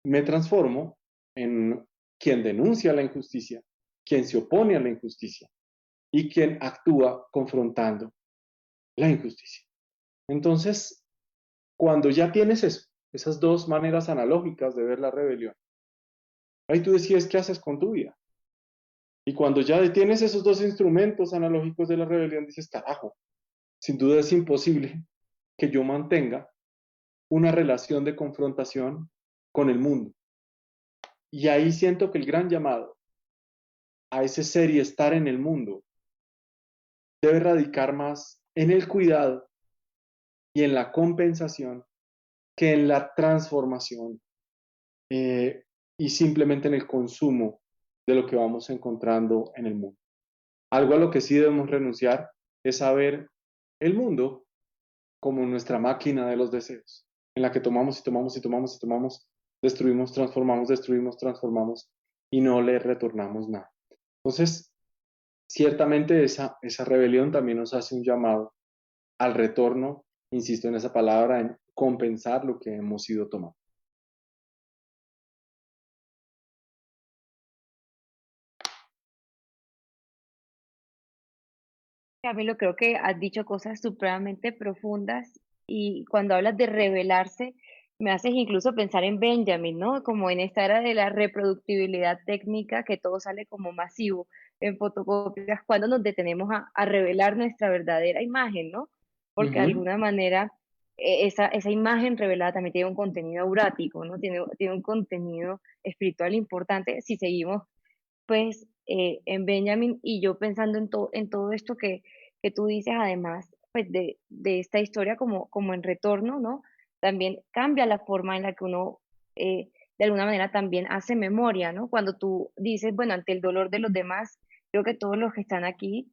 me transformo en quien denuncia la injusticia, quien se opone a la injusticia y quien actúa confrontando la injusticia. Entonces, cuando ya tienes eso, esas dos maneras analógicas de ver la rebelión, ahí tú decides qué haces con tu vida. Y cuando ya tienes esos dos instrumentos analógicos de la rebelión, dices, carajo, sin duda es imposible que yo mantenga una relación de confrontación con el mundo. Y ahí siento que el gran llamado a ese ser y estar en el mundo debe radicar más en el cuidado y en la compensación que en la transformación y simplemente en el consumo de lo que vamos encontrando en el mundo. Algo a lo que sí debemos renunciar es a ver el mundo como nuestra máquina de los deseos, en la que tomamos y tomamos y tomamos y tomamos, destruimos, transformamos y no le retornamos nada. Entonces, ciertamente esa rebelión también nos hace un llamado al retorno, insisto en esa palabra, en compensar lo que hemos ido tomando. Camilo, creo que has dicho cosas supremamente profundas y cuando hablas de rebelarse, me haces incluso pensar en Benjamin, ¿no? Como en esta era de la reproductibilidad técnica, que todo sale como masivo en fotocopias, cuando nos detenemos a revelar nuestra verdadera imagen, ¿no? Porque de Ujú. alguna manera esa imagen revelada también tiene un contenido aurático, ¿no? Tiene un contenido espiritual importante si seguimos pues en Benjamin y yo pensando en todo esto que tú dices, además pues de esta historia como en retorno, ¿no? También cambia la forma en la que uno de alguna manera también hace memoria, ¿no? Cuando tú dices, bueno, ante el dolor de los demás, creo que todos los que están aquí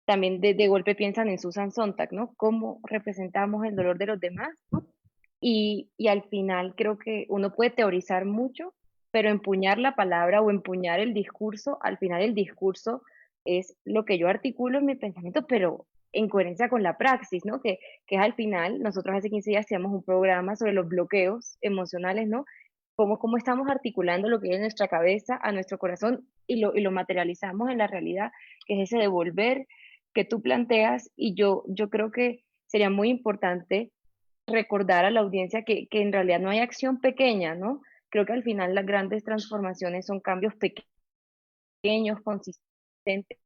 también de golpe piensan en Susan Sontag, ¿no? ¿Cómo representamos el dolor de los demás? Y al final creo que uno puede teorizar mucho, pero empuñar la palabra o empuñar el discurso, al final el discurso es lo que yo articulo en mi pensamiento, pero en coherencia con la praxis, ¿no? Que es al final, nosotros hace 15 días hacíamos un programa sobre los bloqueos emocionales, ¿no? Cómo estamos articulando lo que hay en nuestra cabeza, a nuestro corazón y lo materializamos en la realidad, que es ese devolver que tú planteas y yo creo que sería muy importante recordar a la audiencia que en realidad no hay acción pequeña, ¿no? Creo que al final las grandes transformaciones son cambios pequeños, consistentes,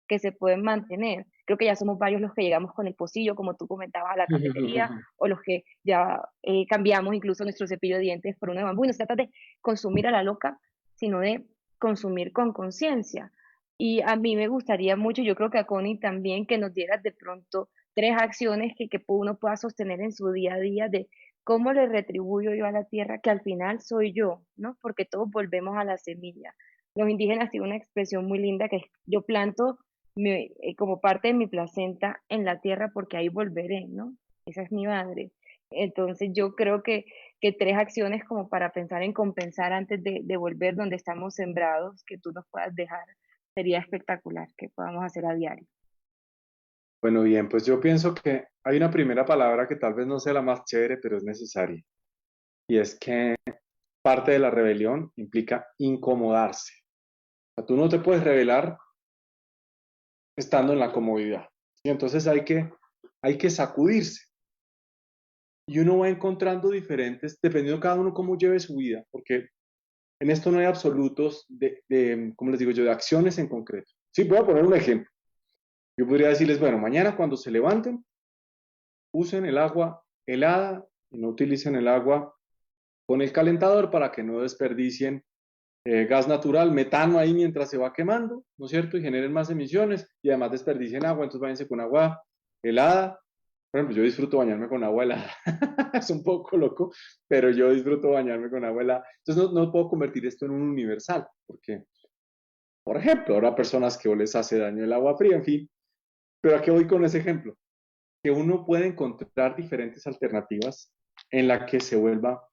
que se pueden mantener. Creo que ya somos varios los que llegamos con el pocillo, como tú comentabas, a la cafetería, o los que ya cambiamos incluso nuestro cepillo de dientes por uno de bambú. Y no se trata de consumir a la loca, sino de consumir con conciencia. Y a mí me gustaría mucho, yo creo que a Connie también, que nos dieras de pronto tres acciones que uno pueda sostener en su día a día de cómo le retribuyo yo a la tierra, que al final soy yo, ¿no? Porque todos volvemos a la semilla. Los indígenas tienen una expresión muy linda que es, yo planto como parte de mi placenta en la tierra porque ahí volveré, ¿no? Esa es mi madre. Entonces yo creo que tres acciones como para pensar en compensar antes de volver donde estamos sembrados, que tú nos puedas dejar, sería espectacular que podamos hacer a diario. Bueno, bien, pues yo pienso que hay una primera palabra que tal vez no sea la más chévere, pero es necesaria. Y es que parte de la rebelión implica incomodarse. O sea, tú no te puedes rebelar estando en la comodidad. Y entonces hay que sacudirse. Y uno va encontrando diferentes, dependiendo cada uno cómo lleve su vida, porque en esto no hay absolutos ¿cómo les digo yo?, de acciones en concreto. Sí, voy a poner un ejemplo. Yo podría decirles, bueno, mañana cuando se levanten, usen el agua helada y no utilicen el agua con el calentador para que no desperdicien gas natural, metano ahí mientras se va quemando, ¿no es cierto? Y generen más emisiones y además desperdicien agua, entonces váyanse con agua helada. Por ejemplo, yo disfruto bañarme con agua helada. Es un poco loco, pero yo disfruto bañarme con agua helada. Entonces no puedo convertir esto en un universal, porque, por ejemplo, habrá personas que o les hace daño el agua fría, en fin. Pero ¿a qué voy con ese ejemplo? Que uno puede encontrar diferentes alternativas en la que se vuelva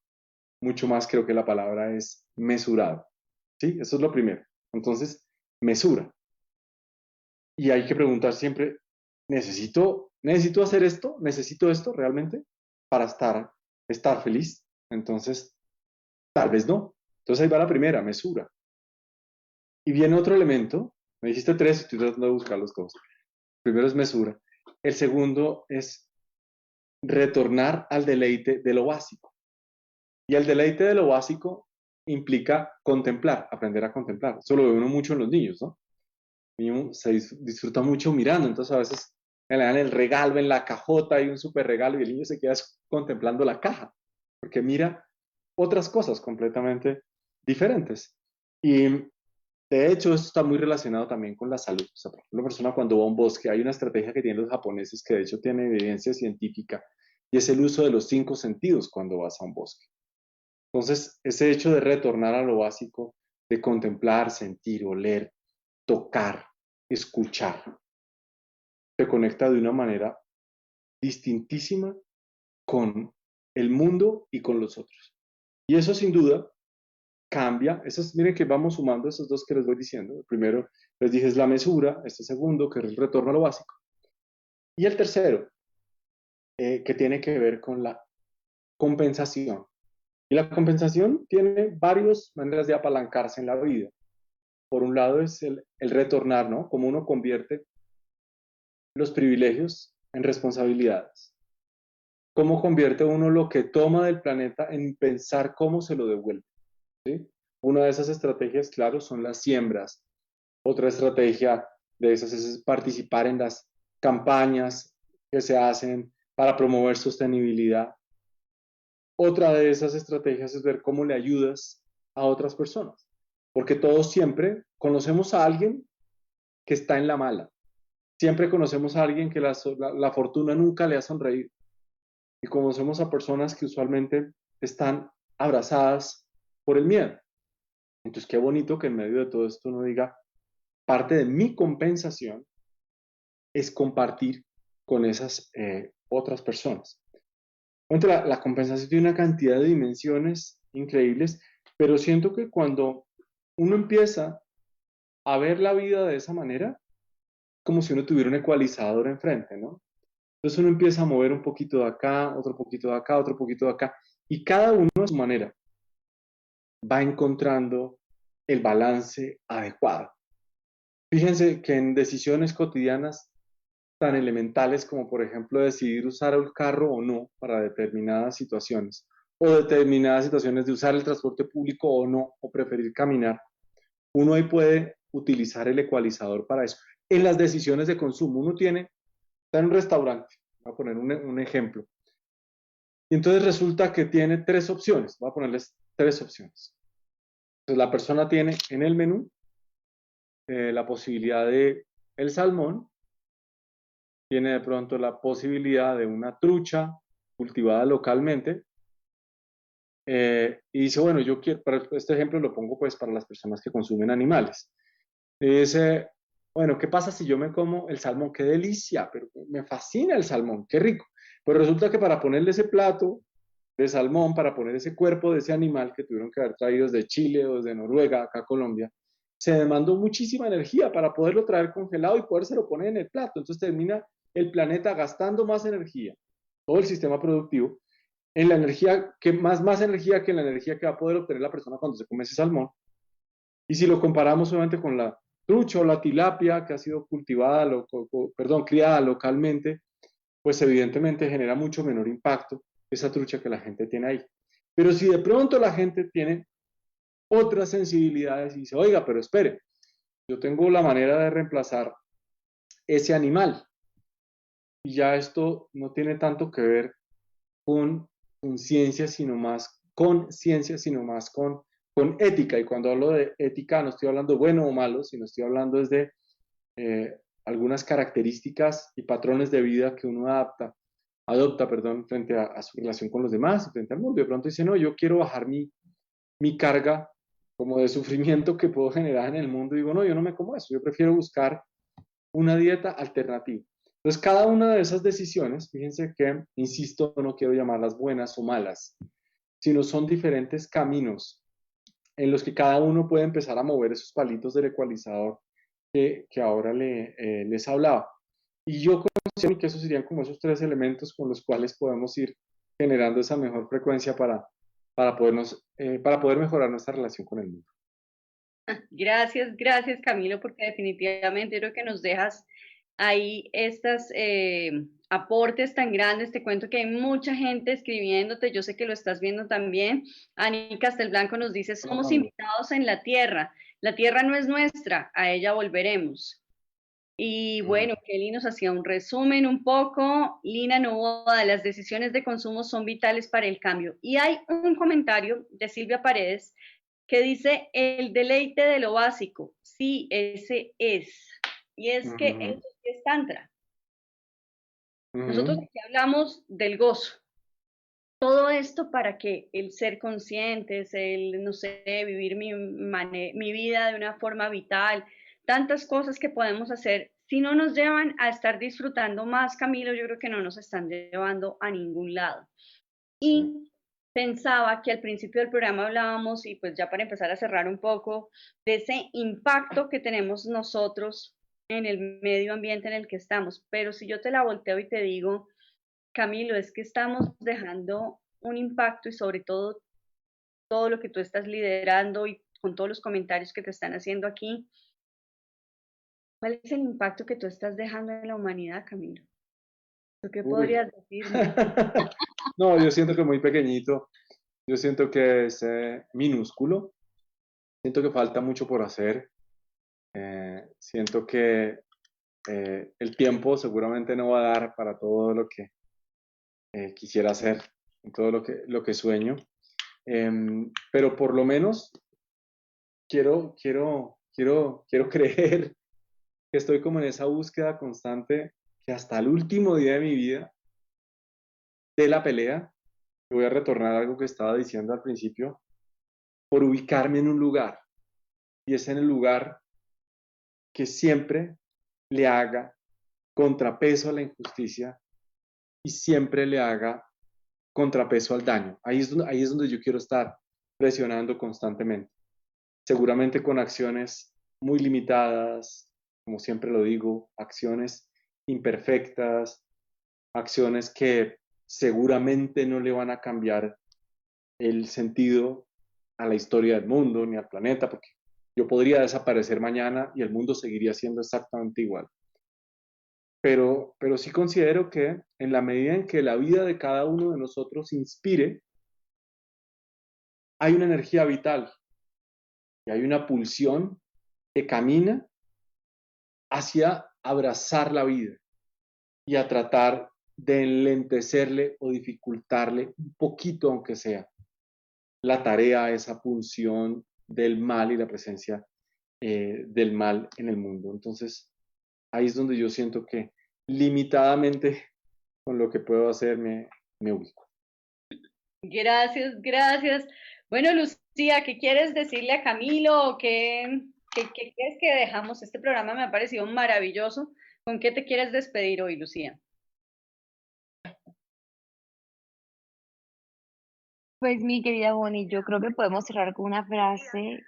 mucho más, creo que la palabra es mesurado. ¿Sí? Eso es lo primero. Entonces, mesura. Y hay que preguntar siempre, ¿necesito hacer esto? ¿Necesito esto realmente para estar feliz? Entonces, Tal vez no. Entonces ahí va la primera, mesura. Y viene otro elemento, me dijiste tres, estoy tratando de buscar los dos. Primero es mesura. El segundo es retornar al deleite de lo básico. Y el deleite de lo básico implica contemplar, aprender a contemplar. Eso lo ve uno mucho en los niños, ¿no? El niño se disfruta mucho mirando, entonces a veces le dan el regalo en la cajota y un súper regalo y el niño se queda contemplando la caja, porque mira otras cosas completamente diferentes. Y de hecho, esto está muy relacionado también con la salud. O sea, por ejemplo, una persona cuando va a un bosque, hay una estrategia que tienen los japoneses que de hecho tiene evidencia científica y es el uso de los 5 sentidos cuando vas a un bosque. Entonces, ese hecho de retornar a lo básico, de contemplar, sentir, oler, tocar, escuchar, te conecta de una manera distintísima con el mundo y con los otros. Y eso sin duda cambia. Miren que vamos sumando esos dos que les voy diciendo. El primero, les dije, es la mesura. Este segundo, que es el retorno a lo básico. Y el tercero, que tiene que ver con la compensación. Y la compensación tiene varias maneras de apalancarse en la vida. Por un lado es el retornar, ¿no? Como uno convierte los privilegios en responsabilidades. Cómo convierte uno lo que toma del planeta en pensar cómo se lo devuelve, ¿sí? Una de esas estrategias, claro, son las siembras. Otra estrategia de esas es participar en las campañas que se hacen para promover sostenibilidad. Otra de esas estrategias es ver cómo le ayudas a otras personas, porque todos siempre conocemos a alguien que está en la mala. Siempre conocemos a alguien que la fortuna nunca le ha sonreído. Y conocemos a personas que usualmente están abrazadas por el miedo. Entonces, qué bonito que en medio de todo esto uno diga, parte de mi compensación es compartir con esas otras personas. Entonces, la compensación tiene una cantidad de dimensiones increíbles, pero siento que cuando uno empieza a ver la vida de esa manera, como si uno tuviera un ecualizador enfrente, ¿no? Entonces uno empieza a mover un poquito de acá, otro poquito de acá, otro poquito de acá, y cada uno a su manera va encontrando el balance adecuado. Fíjense que en decisiones cotidianas tan elementales como por ejemplo decidir usar el carro o no para determinadas situaciones, o determinadas situaciones de usar el transporte público o no, o preferir caminar, uno ahí puede utilizar el ecualizador para eso. En las decisiones de consumo, uno está en un restaurante, voy a poner un ejemplo, y entonces resulta que tiene tres opciones, voy a ponerles tres opciones. Entonces la persona tiene en el menú la posibilidad de el salmón, tiene de pronto la posibilidad de una trucha cultivada localmente, y dice, bueno, yo quiero, para este ejemplo lo pongo pues para las personas que consumen animales. Y dice, bueno, ¿qué pasa si yo me como el salmón? ¡Qué delicia! Pero me fascina el salmón, qué rico. Pero resulta que para ponerle ese plato de salmón, para poner ese cuerpo de ese animal que tuvieron que haber traído desde Chile o desde Noruega, acá a Colombia, se demandó muchísima energía para poderlo traer congelado y podérselo poner en el plato. Entonces termina el planeta gastando más energía, todo el sistema productivo, en la energía, más energía que en la energía que va a poder obtener la persona cuando se come ese salmón. Y si lo comparamos solamente con la trucha o la tilapia que ha sido criada localmente, pues evidentemente genera mucho menor impacto esa trucha que la gente tiene ahí. Pero si de pronto la gente tiene otras sensibilidades y dice, oiga, pero espere, yo tengo la manera de reemplazar ese animal. Y ya esto no tiene tanto que ver con ciencia, sino más con ciencia, sino más con ética. Y cuando hablo de ética no estoy hablando bueno o malo, sino estoy hablando desde algunas características y patrones de vida que uno adopta, frente a su relación con los demás, frente al mundo. De pronto dice, no, yo quiero bajar mi carga como de sufrimiento que puedo generar en el mundo. Y digo, no, yo no me como eso, yo prefiero buscar una dieta alternativa. Entonces, cada una de esas decisiones, fíjense que, insisto, no quiero llamarlas buenas o malas, sino son diferentes caminos en los que cada uno puede empezar a mover esos palitos del ecualizador que ahora les hablaba. Y yo considero que esos serían como esos tres elementos con los cuales podemos ir generando esa mejor frecuencia para para poder mejorar nuestra relación con el mundo. Gracias, gracias Camilo, porque definitivamente creo que nos dejas ahí estos aportes tan grandes. Te cuento que hay mucha gente escribiéndote, yo sé que lo estás viendo también. Ani Castelblanco nos dice, somos invitados en la tierra no es nuestra, a ella volveremos. Y bueno, Kelly nos hacía un resumen un poco. Lina Novoa, las decisiones de consumo son vitales para el cambio. Y hay un comentario de Silvia Paredes que dice, el deleite de lo básico. Sí, ese es. Y es que eso sí es Tantra. Nosotros aquí hablamos del gozo. Todo esto para que el ser conscientes, el, no sé, vivir mi vida de una forma vital, tantas cosas que podemos hacer, si no nos llevan a estar disfrutando más, Camilo, yo creo que no nos están llevando a ningún lado. Y pensaba que al principio del programa hablábamos, y pues ya para empezar a cerrar un poco, de ese impacto que tenemos nosotros en el medio ambiente en el que estamos. Pero si yo te la volteo y te digo, Camilo, es que estamos dejando un impacto y sobre todo todo lo que tú estás liderando y con todos los comentarios que te están haciendo aquí, ¿cuál es el impacto que tú estás dejando en la humanidad, Camilo? ¿Tú qué podrías decirme? No, yo siento que muy pequeñito, yo siento que es minúsculo, siento que falta mucho por hacer, siento que el tiempo seguramente no va a dar para todo lo que quisiera hacer, todo lo que sueño. Pero por lo menos quiero creer que estoy como en esa búsqueda constante que hasta el último día de mi vida, de la pelea, voy a retornar a algo que estaba diciendo al principio, por ubicarme en un lugar. Y es en el lugar que siempre le haga contrapeso a la injusticia y siempre le haga contrapeso al daño. Ahí es donde yo quiero estar presionando constantemente. Seguramente con acciones muy limitadas, como siempre lo digo, acciones imperfectas, acciones que seguramente no le van a cambiar el sentido a la historia del mundo ni al planeta, porque yo podría desaparecer mañana y el mundo seguiría siendo exactamente igual. Pero sí considero que en la medida en que la vida de cada uno de nosotros inspire, hay una energía vital y hay una pulsión que camina hacia abrazar la vida y a tratar de enlentecerle o dificultarle un poquito, aunque sea, la tarea, esa pulsión del mal y la presencia del mal en el mundo. Entonces, ahí es donde yo siento que limitadamente con lo que puedo hacer me ubico. Gracias, gracias. Bueno, Lucía, ¿qué quieres decirle a Camilo? ¿Qué crees que dejamos? Este programa me ha parecido maravilloso. ¿Con qué te quieres despedir hoy, Lucía? Pues mi querida Bonnie, yo creo que podemos cerrar con una frase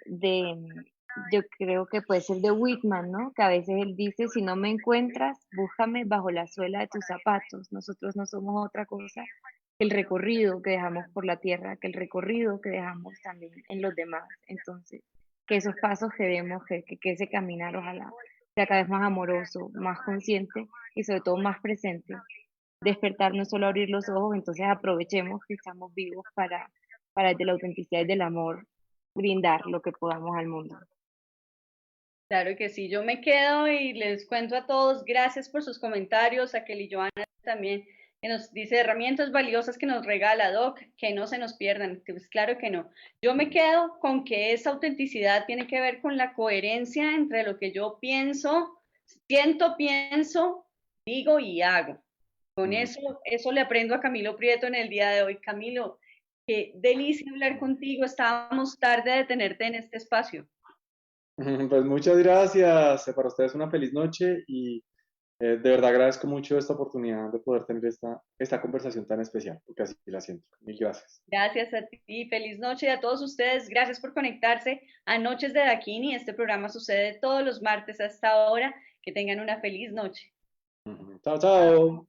yo creo que puede ser de Whitman, ¿no? Que a veces él dice, si no me encuentras, búscame bajo la suela de tus zapatos. Nosotros no somos otra cosa que el recorrido que dejamos por la tierra, que el recorrido que dejamos también en los demás. Entonces, que esos pasos que demos, que ese caminar, ojalá sea cada vez más amoroso, más consciente y sobre todo más presente, despertar, no solo abrir los ojos, entonces aprovechemos que estamos vivos para desde la autenticidad y del amor brindar lo que podamos al mundo. Claro que sí, yo me quedo y les cuento a todos, gracias por sus comentarios, a Kelly Joana también, que nos dice herramientas valiosas que nos regala Doc, que no se nos pierdan, pues claro que no. Yo me quedo con que esa autenticidad tiene que ver con la coherencia entre lo que yo pienso, siento, pienso, digo y hago. Con eso le aprendo a Camilo Prieto en el día de hoy. Camilo, qué delicia hablar contigo, estábamos tarde de tenerte en este espacio. Pues muchas gracias. Para ustedes una feliz noche y de verdad agradezco mucho esta oportunidad de poder tener esta conversación tan especial, porque así la siento. Mil gracias. Gracias a ti, feliz noche y a todos ustedes. Gracias por conectarse a Noches de Daquini. Este programa sucede todos los martes a esta hora. Que tengan una feliz noche. Chao, chao.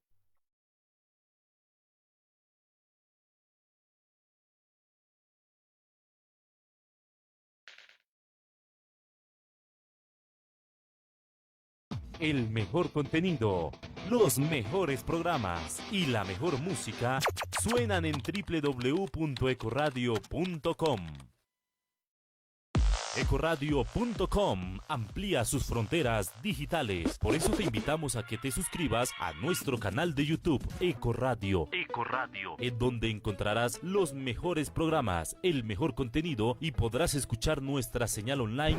El mejor contenido, los mejores programas y la mejor música suenan en www.ecoradio.com. Ecoradio.com amplía sus fronteras digitales. Por eso te invitamos a que te suscribas a nuestro canal de YouTube Ecoradio, en donde encontrarás los mejores programas, el mejor contenido y podrás escuchar nuestra señal online